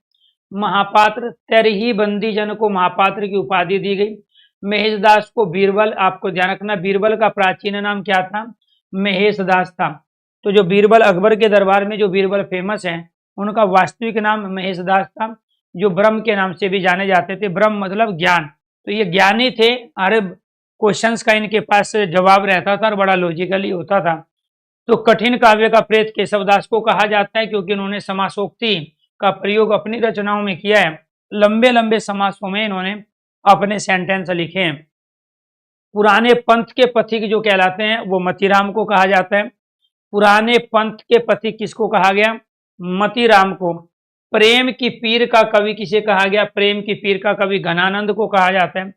महापात्र, तेरही बंदी जन को महापात्र की उपाधि दी गई। महेश दास को बीरबल, आपको ध्यान रखना बीरबल का प्राचीन नाम क्या था? महेश दास था। तो जो बीरबल अकबर के दरबार में जो बीरबल फेमस है, उनका वास्तविक नाम महेश दास था, जो ब्रह्म के नाम से भी जाने जाते थे। ब्रह्म मतलब ज्ञान। तो ये ज्ञानी थे, हर क्वेश्चंस का इनके पास जवाब रहता था और बड़ा लॉजिकली होता था। तो कठिन काव्य का प्रेत केशवदास को कहा जाता है, क्योंकि इन्होंने समासोक्ति का प्रयोग अपनी रचनाओं में किया है। लंबे लंबे समासों में इन्होंने अपने सेंटेंस लिखे हैं। पुराने पंथ के पथिक जो कहलाते हैं वो मतीराम को कहा जाता है। पुराने पंथ के पथिक किसको कहा गया? मतीराम को। प्रेम की पीर का कवि किसे कहा गया? प्रेम की पीर का कवि घनानंद को कहा जाता है।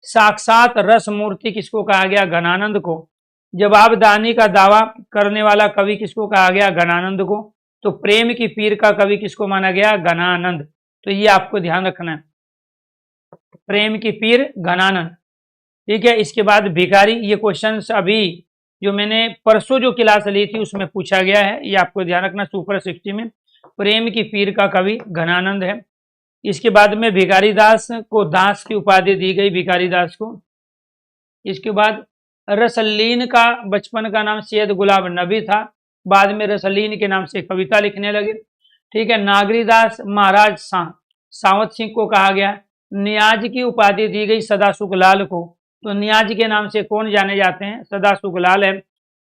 साक्षात रस मूर्ति किसको कहा गया? घनानंद को। जवाबदानी का दावा करने वाला कवि किसको कहा गया? घनानंद को। तो प्रेम की पीर का कवि किसको माना गया? घनानंद। तो ये आपको ध्यान रखना है, प्रेम की पीर घनानंद। ठीक है, इसके बाद भिखारी, ये क्वेश्चंस अभी जो मैंने परसों जो क्लास ली थी उसमें पूछा गया है, ये आपको ध्यान रखना। सुपर 60 में प्रेम की पीर का कवि घनानंद है। इसके बाद में भिखारी दास को दास की उपाधि दी गई, भिखारी दास को। इसके बाद रसलीन का बचपन का नाम सैयद गुलाब नबी था, बाद में रसलीन के नाम से कविता लिखने लगे। ठीक है, नागरीदास महाराज सावंत सिंह को कहा गया। नियाज की उपाधि दी गई सदासुख लाल को। तो नियाज के नाम से कौन जाने जाते हैं? सदासुख लाल है।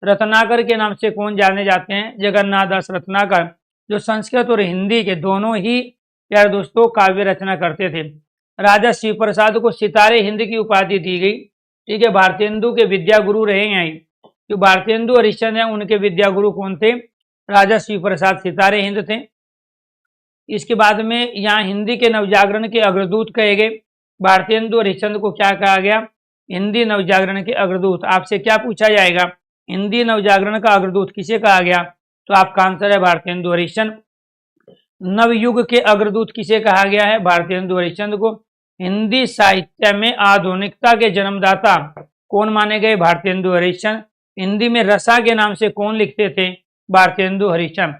रत्नाकर के नाम से कौन जाने जाते हैं? जगन्नाथ दास रत्नाकर, जो संस्कृत और हिंदी के दोनों ही प्यारे दोस्तों काव्य रचना करते थे। राजा शिव प्रसाद को सितारे हिंद की उपाधि दी गई। ठीक है, भारतेंदु के विद्या गुरु रहे हैं। जो भारतेंदु हरिश्चंद्र हैं उनके विद्या गुरु कौन थे? राजा शिव प्रसाद सितारे हिंद थे। इसके बाद में यहाँ हिंदी के नवजागरण के अग्रदूत कहे गए। भारतेंदु हरिश्चंद्र को क्या कहा गया? हिंदी नवजागरण के अग्रदूत। आपसे क्या पूछा जाएगा? हिंदी नवजागरण का अग्रदूत किसे कहा गया? तो आपका आंसर है भारतेंदु हरिश्चंद्र। नवयुग के अग्रदूत किसे कहा गया है? भारतेंदु हरिश्चंद्र को। हिंदी साहित्य में आधुनिकता के जन्मदाता कौन माने गए? भारतेंदु हरिश्चंद्र। हिंदी में रसा के नाम से कौन लिखते थे? भारतेंदु हरिश्चंद्र।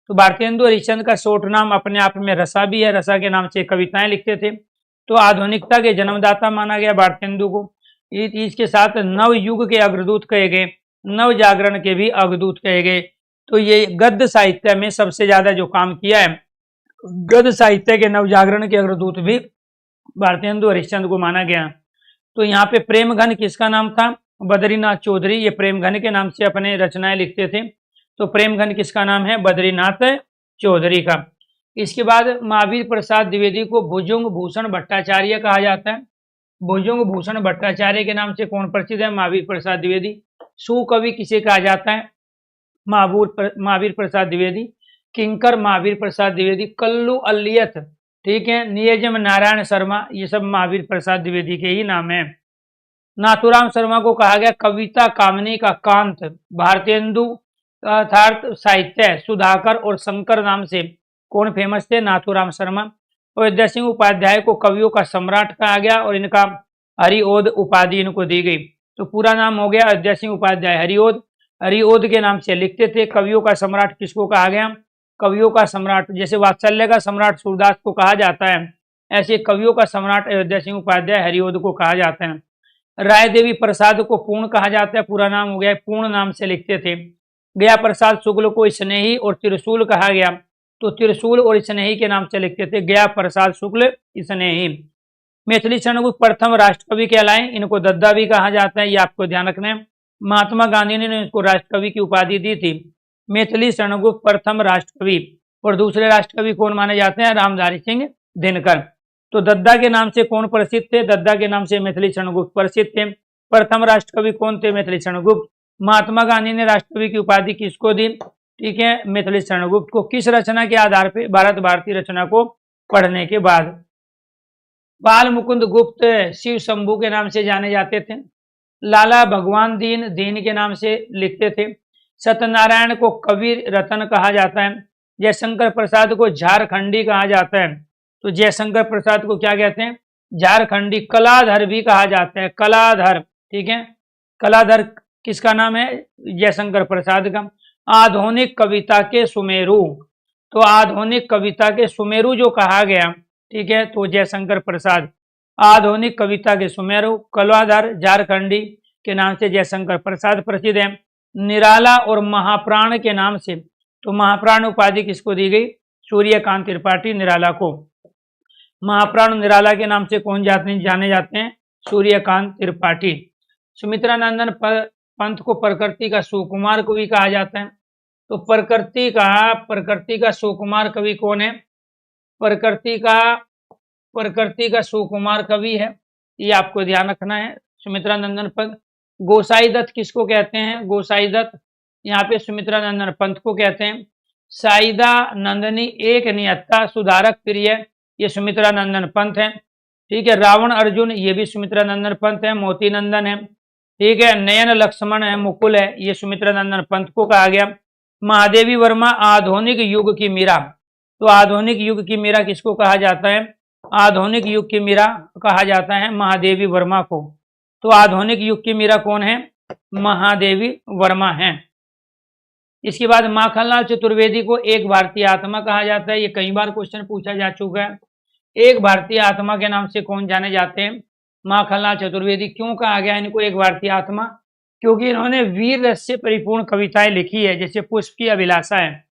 तो भारतेंदु हरिश्चंद्र का शॉर्ट नाम अपने आप में रसा भी है, रसा के नाम से कविताएं लिखते थे। तो आधुनिकता के जन्मदाता माना गया भारतेंदु को। इसके साथ नवयुग के अग्रदूत कहे गए, नव जागरण के भी अग्रदूत कहे गए। तो ये गद्य साहित्य में सबसे ज्यादा जो काम किया है, गद्य साहित्य के नव जागरण के अग्रदूत भी भारतेंदु हरिश्चंद्र को माना गया। तो यहाँ पे प्रेम घन किसका नाम था? बद्रीनाथ चौधरी। ये प्रेम घन के नाम से अपने रचनाएं लिखते थे। तो प्रेम घन किसका नाम है? बद्रीनाथ चौधरी का। इसके बाद महावीर प्रसाद द्विवेदी को भुजंग भूषण भट्टाचार्य कहा जाता है। भुजंग भूषण भट्टाचार्य के नाम से कौन प्रसिद्ध है? महावीर प्रसाद द्विवेदी। सुकवि किसे कहा जाता है? महावीर प्रसाद द्विवेदी। किंकर महावीर प्रसाद द्विवेदी। कल्लू अलियत, ठीक है, नियजम नारायण शर्मा, ये सब महावीर प्रसाद द्विवेदी के ही नाम है। नाथुराम शर्मा को कहा गया कविता कामनी का कांत। भारतेंदु अर्थात साहित्य सुधाकर और शंकर नाम से कौन फेमस थे? नाथुराम शर्मा। अयोध्या सिंह उपाध्याय को कवियों का सम्राट कहा गया और इनका हरिओद उपाधि इनको दी गई। तो पूरा नाम हो गया अयोध्या सिंह उपाध्याय हरिओद। हरिओद के नाम से लिखते थे। कवियों का सम्राट किसको कहा गया? कवियों का सम्राट, जैसे वात्सल्य का सम्राट सूरदास को कहा जाता है, ऐसे कवियों का सम्राट अयोध्या सिंह उपाध्याय हरिओद को कहा जाता है। राय देवी प्रसाद को पूर्ण कहा जाता है, पूरा नाम हो गया, पूर्ण नाम से लिखते थे। गया प्रसाद शुक्ल को स्नेही और त्रिशूल कहा गया, तो त्रिशूल और स्नेही के नाम से लिखते थे, गया प्रसाद शुक्ल स्नेही। मैथिली शरणगुप्त प्रथम राष्ट्रकवि कहलाए, इनको दद्दा भी कहा जाता है, ये आपको ध्यान रखना है। महात्मा गांधी ने इनको राष्ट्रकवि की उपाधि दी थी। मैथिली शरणगुप्त प्रथम राष्ट्रकवि, और दूसरे राष्ट्रकवि कौन माने जाते हैं? रामधारी सिंह दिनकर। तो दद्दा के नाम से कौन प्रसिद्ध थे? दद्दा के नाम से मैथिली शरणगुप्त प्रसिद्ध थे। प्रथम राष्ट्रकवि कौन थे? मैथिली शरणगुप्त। महात्मा गांधी ने राष्ट्रकवि की उपाधि किसको दी? ठीक है, मैथिली शरणगुप्त को। किस रचना के आधार पर? भारत भारती रचना को पढ़ने के बाद। बाल मुकुंद गुप्त शिव शंभू के नाम से जाने जाते थे। लाला भगवान दीन दीन के नाम से लिखते थे। सत्यनारायण को कवि रतन कहा जाता है। जयशंकर प्रसाद को झारखंडी कहा जाता है। तो जयशंकर प्रसाद को क्या कहते हैं? झारखंडी। कलाधर भी कहा जाता है, कलाधर, ठीक है। कलाधर किसका नाम है? जयशंकर प्रसाद का। आधुनिक कविता के सुमेरु, तो आधुनिक कविता के सुमेरु जो कहा गया, ठीक है, तो जयशंकर प्रसाद आधुनिक कविता के सुमेरु। कलाधर झारखंडी के नाम से जयशंकर प्रसाद प्रसिद्ध है। निराला और महाप्राण के नाम से, तो महाप्राण उपाधि किसको दी गई? सूर्यकांत त्रिपाठी निराला को। महाप्राण निराला के नाम से कौन जाने जाते हैं? सूर्यकांत त्रिपाठी। सुमित्रा नंदन पंत को प्रकृति का सुकुमार कवि कहा जाता है। तो प्रकृति का सुकुमार कवि कौन है? प्रकृति का सुकुमार कवि है, ये आपको ध्यान रखना है। सुमित्रा नंदन पंत। गोसाई दत्त किसको कहते हैं? गोसाई दत्त यहाँ पे सुमित्रा नंदन पंत को कहते हैं। साइदा नंदनी एक नियत्ता सुधारक प्रिय, ये सुमित्रा नंदन पंत है, ठीक है। रावण अर्जुन, ये भी सुमित्रा नंदन पंत है। मोती नंदन है, ठीक है। नयन लक्ष्मण है, मुकुल है, ये सुमित्रा नंदन पंत को कहा गया। महादेवी वर्मा आधुनिक युग की मीरा, तो आधुनिक युग की मीरा किसको कहा जाता है? आधुनिक युग की मीरा कहा जाता है महादेवी वर्मा को। तो आधुनिक युग की मीरा कौन है? महादेवी वर्मा है। इसके बाद माखनलाल चतुर्वेदी को एक भारतीय आत्मा कहा जाता है, ये कई बार क्वेश्चन पूछा जा चुका है। एक भारतीय आत्मा के नाम से कौन जाने जाते हैं? माखनलाल चतुर्वेदी। क्यों कहा गया इनको एक भारतीय आत्मा? क्योंकि इन्होंने वीर रस से परिपूर्ण कविताएं लिखी है, जैसे पुष्प की अभिलाषा है।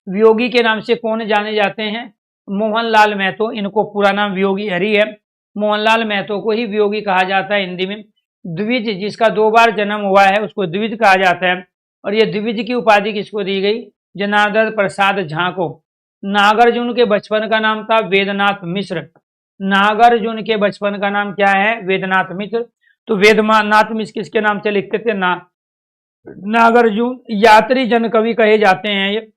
वियोगी के नाम से कौन जाने जाते हैं? मोहनलाल महतो, इनको पूरा नाम वियोगी हरि है। मोहनलाल महतो को ही वियोगी कहा जाता है हिंदी में। द्विज, जिसका 2 बार जन्म हुआ है, उसको द्विज कहा जाता है। और ये द्विज की उपाधि किसको दी गई? जनार्दन प्रसाद झा को। नागार्जुन के बचपन का नाम था वेदनाथ मिश्र। नागार्जुन के बचपन का नाम क्या है? वेदनाथ मिश्र। तो वेदनाथ मिश्र किसके नाम से लिखते थे? नागार्जुन। यात्री जन कवि कहे जाते हैं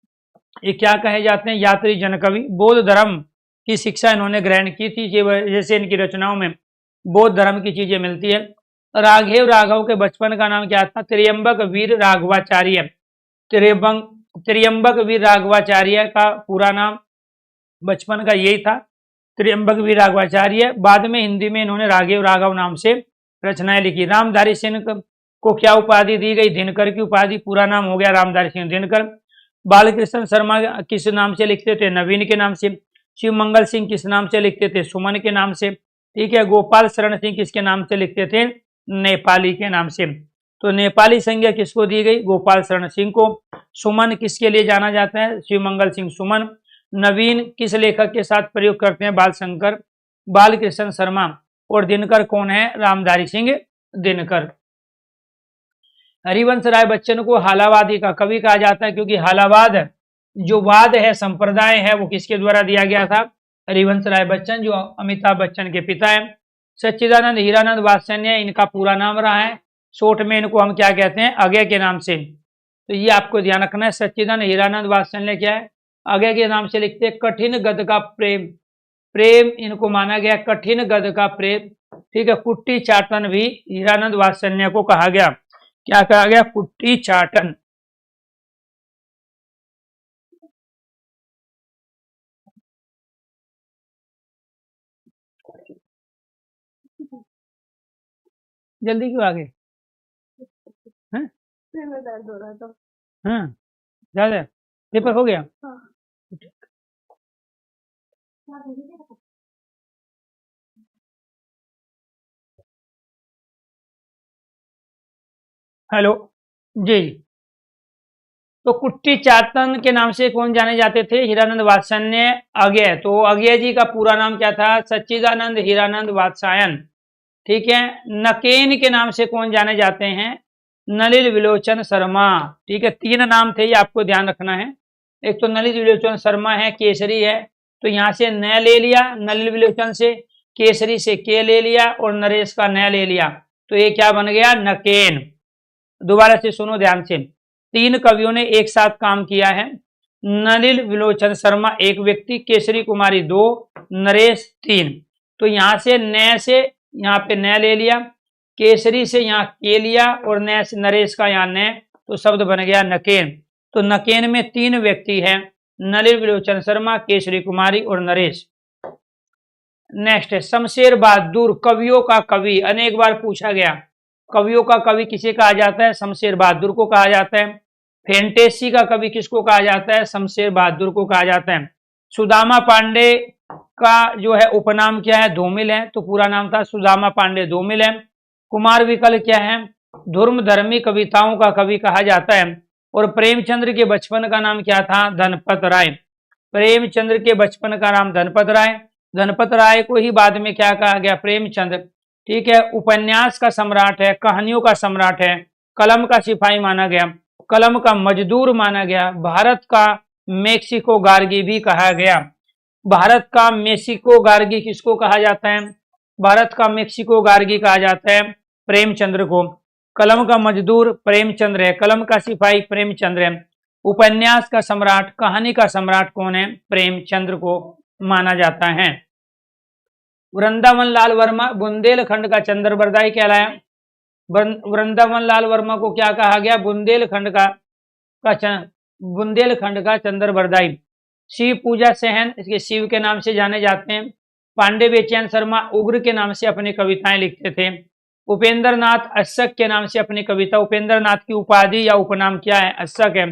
ये क्या कहे जाते हैं? यात्री जन कवि। बौद्ध धर्म की शिक्षा इन्होंने ग्रहण की थी, जैसे इनकी रचनाओं में बौद्ध धर्म की चीजें मिलती है। राघव के बचपन का नाम क्या था? त्र्यंबक वीर राघवाचार्य। त्र्यंबक वीर राघवाचार्य का पूरा नाम बचपन का यही था। त्र्यंबक वी राघवाचार्य, बाद में हिंदी में इन्होंने राघव राघव नाम से रचनाएं लिखी। रामधारी सिंह को क्या उपाधि दी गई? दिनकर की उपाधि, पूरा नाम हो गया रामधारी सिंह दिनकर। बालकृष्ण शर्मा किस नाम से लिखते थे? नवीन के नाम से। शिव मंगल सिंह किस नाम से लिखते थे? सुमन के नाम से। ठीक है। गोपाल शरण सिंह किसके नाम से लिखते थे? नेपाली के नाम से। तो नेपाली संज्ञा किसको दी गई? गोपाल शरण सिंह को। सुमन किसके लिए जाना जाता है? शिव मंगल सिंह सुमन। नवीन किस लेखक के साथ प्रयोग करते हैं? बालशंकर, बालकृष्ण शर्मा। और दिनकर कौन है? रामधारी सिंह दिनकर। हरिवंश राय बच्चन को हालावादी का कवि कहा जाता है, क्योंकि हालावाद जो वाद है, संप्रदाय है, वो किसके द्वारा दिया गया था? हरिवंश राय बच्चन, जो अमिताभ बच्चन के पिता है। सच्चिदानंद हीरानंद वात्सल्य इनका पूरा नाम रहा है, शॉर्ट में इनको हम क्या कहते हैं? अगय के नाम से। तो ये आपको ध्यान रखना है। सच्चिदानंद हीरानंद वात्सल्य क्या है? अगय के नाम से लिखते हैं। कठिन गद का प्रेम, प्रेम इनको माना गया कठिन गद का प्रेम। ठीक है। कुट्टी चाटन भी हीरानंद वात्सल्य को कहा गया। क्या कहा गया? कुट्टी चाटन। जल्दी क्यों आ गए? दर्द हो रहा था। हाँ, ज्यादा पेपर हो गया। हाँ। हेलो जी। तो कुट्टी चाटन के नाम से कौन जाने जाते थे? हीरानंद वात्सल्य अगय। तो अगय जी का पूरा नाम क्या था? सच्चिदानंद हीरानंद वात्सायन। ठीक है। नकेन के नाम से कौन जाने जाते हैं? नलिल विलोचन शर्मा। ठीक है। 3 नाम थे, ये आपको ध्यान रखना है। एक तो नलिल विलोचन शर्मा है, केसरी है, तो यहां से न ले लिया, नलिल विलोचन से, केसरी से के ले लिया, और नरेश का न ले लिया, तो ये क्या बन गया? नकेन। दोबारा से सुनो ध्यान से। 3 कवियों ने एक साथ काम किया है। नलिल विलोचन शर्मा एक व्यक्ति, केसरी कुमारी 2, नरेश 3। तो यहां से न से यहाँ पे न ले लिया, केसरी से यहाँ के लिया, और न से नरेश का यहाँ न, तो शब्द बन गया नकेन। तो नकेन में 3 व्यक्ति हैं, नलिल विलोचन शर्मा, केसरी कुमारी और नरेश। नेक्स्ट है शमशेर बहादुर, कवियों का कवि, अनेक बार पूछा गया। कवियों का कवि किसे कहा जाता है? शमशेर बहादुर को कहा जाता है। फैंटेसी का कवि किसको कहा जाता है? शमशेर बहादुर को कहा जाता है। सुदामा पांडे का जो है उपनाम क्या है? धूमिल है, तो पूरा नाम था सुदामा पांडे धूमिल है। कुमार विकल क्या है? धर्म धर्मी कविताओं का कवि कहा जाता है। और प्रेमचंद्र के बचपन का नाम क्या था? धनपत राय। प्रेमचंद्र के बचपन का नाम धनपत राय। धनपत राय को ही बाद में क्या कहा गया? प्रेमचंद्र। ठीक है। उपन्यास का सम्राट है, कहानियों का सम्राट है, कलम का सिपाही माना गया, कलम का मजदूर माना गया, भारत का मेक्सिको गार्गी भी कहा गया। भारत का मेक्सिको गार्गी किसको कहा जाता है? भारत का मेक्सिको गार्गी कहा जाता है प्रेमचंद्र को। कलम का मजदूर प्रेमचंद्र है, कलम का सिपाही प्रेमचंद्र है, उपन्यास का सम्राट, कहानी का सम्राट कौन है? प्रेमचंद्र को माना जाता है। वृंदावन लाल वर्मा बुंदेलखंड का चंद्रबरदाई कहलाया। वृंदावन लाल वर्मा को क्या कहा गया? बुंदेलखंड का चंद्रबरदाई। शिव पूजा सहन इसके शिव के नाम से जाने जाते हैं। पांडे बेचैन शर्मा उग्र के नाम से अपनी कविताएं लिखते थे। उपेंद्र नाथ अशक के नाम से अपनी कविता, उपेंद्र नाथ की उपाधि या उपनाम क्या है? अशक है।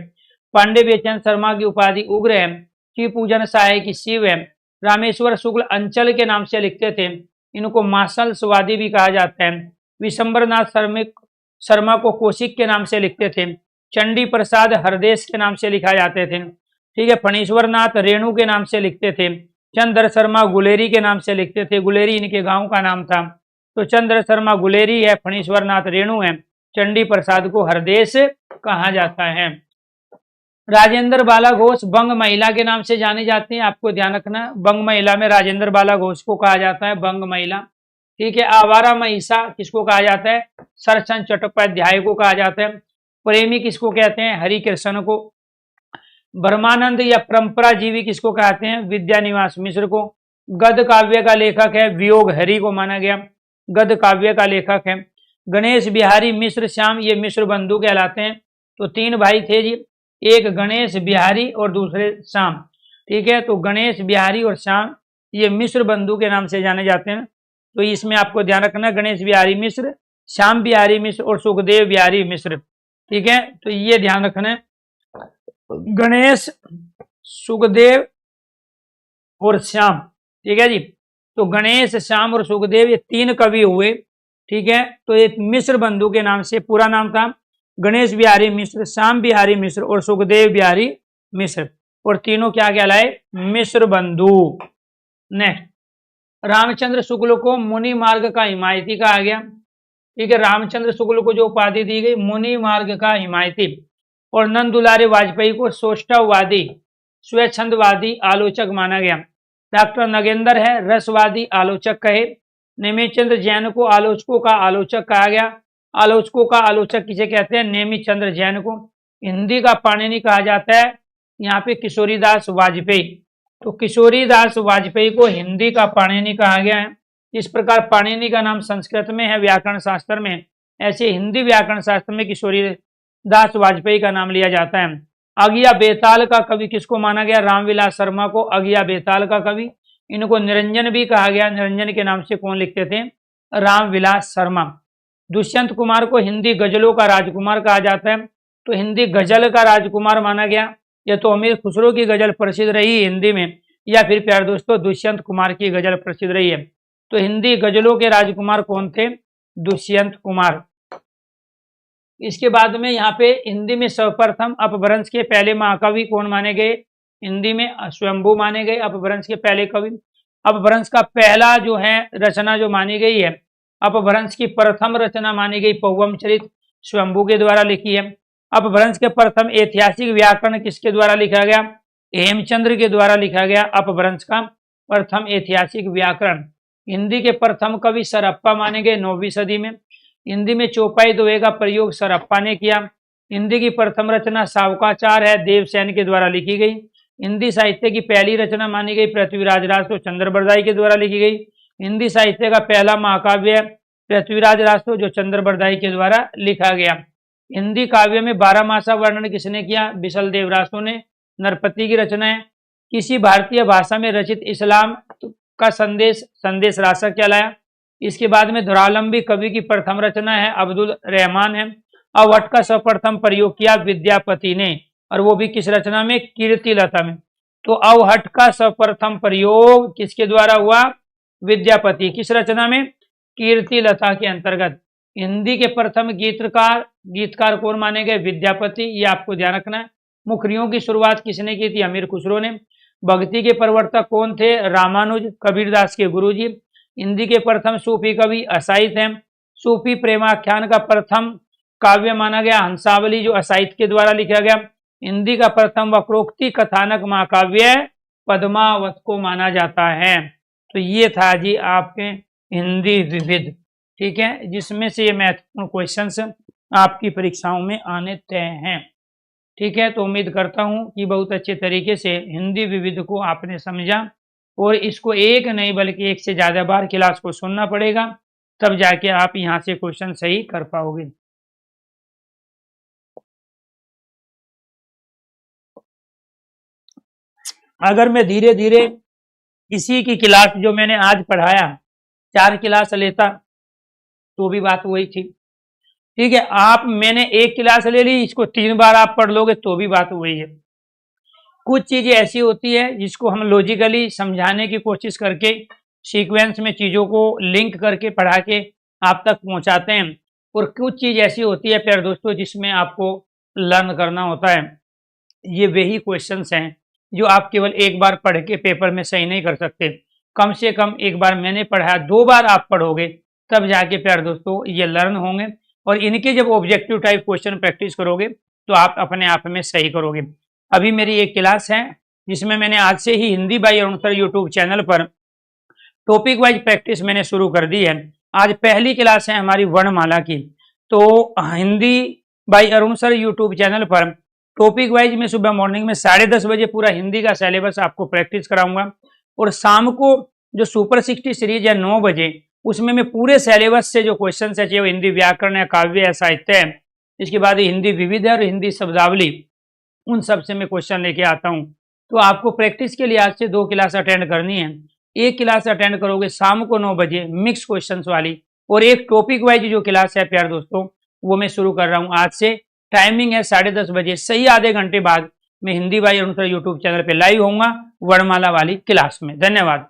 पांडे बेचैन शर्मा की उपाधि उग्र है। शिव पूजन सहाय की शिव है। रामेश्वर शुक्ल अंचल के नाम से लिखते थे, इनको मासल स्वादी भी कहा जाता है। विशंबर नाथ शर्मा को कौशिक के नाम से लिखते थे। चंडी प्रसाद हरदेश के नाम से लिखा जाते थे। ठीक है। फणीश्वर नाथ रेणु के नाम से लिखते थे। चंद्र शर्मा गुलेरी के नाम से लिखते थे, गुलेरी इनके गांव का नाम था। तो चंद्र शर्मा गुलेरी है, फणीश्वर नाथ रेणु है, चंडी प्रसाद को हरदेश कहा जाता है। राजेंद्र बाला घोष बंग महिला के नाम से जाने जाते हैं, आपको ध्यान रखना। बंग महिला में राजेंद्र बाला घोष को कहा जाता है बंग महिला। ठीक है। आवारा महिषा किसको कहा जाता है? सरचंद चट्टोपाध्याय को कहा जाता है। प्रेमी किसको कहते हैं? हरिकृष्ण को। ब्रह्मानंद या परंपरा जीवी किसको कहते हैं? विद्यानिवास मिश्र को। गद्य काव्य का लेखक है वियोग हरि को माना गया, गद्य काव्य का लेखक है। गणेश बिहारी मिश्र श्याम, ये मिश्र बंधु कहलाते हैं। तो 3 भाई थे जी, एक गणेश बिहारी और दूसरे श्याम। ठीक है। तो गणेश, बिहारी और श्याम ये मिश्र बंधु के नाम से जाने जाते हैं। तो इसमें आपको ध्यान रखना, गणेश बिहारी मिश्र, श्याम बिहारी मिश्र और सुखदेव बिहारी मिश्र। ठीक है, तो ये ध्यान रखना है, गणेश, सुखदेव और श्याम। ठीक है जी। तो गणेश, श्याम और सुखदेव ये 3 कवि हुए। ठीक है, तो ये मिश्र बंधु के नाम से, पूरा नाम था गणेश बिहारी मिश्र, श्याम बिहारी मिश्र और सुखदेव बिहारी मिश्र, और तीनों क्या कहलाए? मिश्र बंधु। नेक्स्ट, रामचंद्र शुक्ल को मुनि मार्ग का हिमायती कहा गया। ठीक है, रामचंद्र शुक्ल को जो उपाधि दी गई मुनि मार्ग का हिमायती, और नंद दुलारे वाजपेयी को सोष्ठवादी, स्वच्छंदवादी आलोचक माना गया। डॉक्टर नगेंद्र है रसवादी आलोचक कहे। नेमिचंद्र जैन को आलोचकों का आलोचक कहा गया। आलोचकों का आलोचक किसे कहते हैं? नेमिचंद्र जैन को। हिंदी का पाणिनि कहा जाता है यहाँ पे किशोरीदास वाजपेयी। तो किशोरीदास वाजपेयी को हिंदी का पाणिनि कहा गया है। इस प्रकार पाणिनि का नाम संस्कृत में है व्याकरण शास्त्र में, ऐसे हिंदी व्याकरण शास्त्र में किशोरीदास वाजपेयी का नाम लिया जाता है। अगिया बेताल का कवि किसको माना गया? रामविलास शर्मा को अगिया बेताल का कवि। इनको निरंजन भी कहा गया। निरंजन के नाम से कौन लिखते थे? रामविलास शर्मा। दुष्यंत कुमार को हिंदी गजलों का राजकुमार कहा जाता है। तो हिंदी गजल का राजकुमार माना गया। या तो अमीर खुसरो की गजल प्रसिद्ध रही हिंदी में, या फिर प्यारे दोस्तों दुष्यंत कुमार की गजल प्रसिद्ध रही है। तो हिंदी गजलों के राजकुमार कौन थे? दुष्यंत कुमार। इसके बाद में यहाँ पे हिंदी में सर्वप्रथम अपभ्रंश के पहले महाकवि कौन माने गए? हिंदी में स्वयंभू माने गए अपभ्रंश के पहले कवि। अपभ्रंश का पहला जो है रचना जो मानी गई है, अपभ्रंश की प्रथम रचना मानी गई पौवम चरित, स्वयंभू के द्वारा लिखी है। अपभ्रंश के प्रथम ऐतिहासिक व्याकरण किसके द्वारा लिखा गया? हेमचंद्र के द्वारा लिखा गया अपभ्रंश का प्रथम ऐतिहासिक व्याकरण। हिंदी के प्रथम कवि सरप्पा माने गए 9वीं सदी में। हिंदी में चौपाई दोहे का प्रयोग सरप्पा ने किया। हिंदी की प्रथम रचना सावकाचार है, देवसेन के द्वारा लिखी गई। हिंदी साहित्य की पहली रचना मानी गई पृथ्वीराज रासो, चंद्रबरदाई के द्वारा लिखी गई। हिंदी साहित्य का पहला महाकाव्य पृथ्वीराज रासो जो चंद्रबरदाई के द्वारा लिखा गया। हिंदी काव्य में 12मासा वर्णन किसने किया? बिसल देव रासो ने। नरपति की रचना है। किसी भारतीय भाषा में रचित इस्लाम का संदेश रासक कहलाया। इसके बाद में धुरालंबी कवि की प्रथम रचना है अब्दुल रहमान है। अवहट का सर्वप्रथम प्रयोग किया विद्यापति ने, और वो भी किस रचना में? कीर्ति लता में। तो अवहट का सर्वप्रथम प्रयोग किसके द्वारा हुआ? विद्यापति। किस रचना में? कीर्ति लता के अंतर्गत। हिंदी के प्रथम गीतकार कौन माने गए? विद्यापति। ये आपको ध्यान रखना है। मुखरियों की शुरुआत किसने की थी? अमीर खुसरो ने। भक्ति के प्रवर्तक कौन थे? रामानुज, कबीरदास के गुरुजी। हिंदी के प्रथम सूफी कवि असाइत हैं। सूफी प्रेमाख्यान का प्रथम काव्य माना गया हंसावली जो असाइत के द्वारा लिखा गया। हिंदी का प्रथम वक्रोक्ति कथानक महाकाव्य पद्मावत को माना जाता है। तो ये था जी आपके हिंदी विविध, ठीक है, जिसमें से ये महत्वपूर्ण क्वेश्चंस आपकी परीक्षाओं में आने तय हैं। ठीक है, तो उम्मीद करता हूं कि बहुत अच्छे तरीके से हिंदी विविध को आपने समझा, और इसको एक नहीं बल्कि एक से ज्यादा बार क्लास को सुनना पड़ेगा, तब जाके आप यहाँ से क्वेश्चन सही कर पाओगे। अगर मैं धीरे धीरे इसी की क्लास जो मैंने आज पढ़ाया 4 क्लास लेता तो भी बात वही थी। ठीक है, मैंने एक क्लास ले ली, इसको 3 बार आप पढ़ लोगे तो भी बात वही है। कुछ चीजें ऐसी होती है जिसको हम लॉजिकली समझाने की कोशिश करके सीक्वेंस में चीजों को लिंक करके पढ़ा के आप तक पहुंचाते हैं, और कुछ चीज ऐसी होती है प्यारे दोस्तों जिसमें आपको लर्न करना होता है। ये वही क्वेश्चंस हैं जो आप केवल एक बार पढ़ के पेपर में सही नहीं कर सकते। कम से कम एक बार मैंने पढ़ाया, 2 बार आप पढ़ोगे तब जाके प्यारे दोस्तों ये लर्न होंगे, और इनके जब ऑब्जेक्टिव टाइप क्वेश्चन प्रैक्टिस करोगे तो आप अपने आप में सही करोगे। अभी मेरी एक क्लास है जिसमें मैंने आज से ही Hindi by Arun sir YouTube channel पर टॉपिक वाइज प्रैक्टिस मैंने शुरू कर दी है। आज पहली क्लास है हमारी वर्णमाला की। तो Hindi by Arun sir YouTube channel पर टॉपिक वाइज में सुबह मॉर्निंग में 10:30 बजे पूरा हिंदी का सिलेबस आपको प्रैक्टिस कराऊंगा, और शाम को जो सुपर 60 सीरीज है 9 बजे, उसमें मैं पूरे सिलेबस से जो क्वेश्चन है, चाहे वो हिंदी व्याकरण है, काव्य है, साहित्य है, इसके बाद हिंदी विविध है और हिंदी शब्दावली, उन सब से मैं क्वेश्चन लेके आता हूँ। तो आपको प्रैक्टिस के लिए आज से 2 क्लास अटेंड करनी है। एक क्लास अटेंड करोगे शाम को 9 बजे मिक्स क्वेश्चंस वाली, और एक टॉपिक वाइज जो क्लास है प्यारे दोस्तों वो मैं शुरू कर रहा हूँ आज से। टाइमिंग है 10:30 बजे, सही आधे घंटे बाद मैं हिंदी भाई अनुसार यूट्यूब चैनल पे लाइव होऊंगा वर्णमाला वाली क्लास में। धन्यवाद।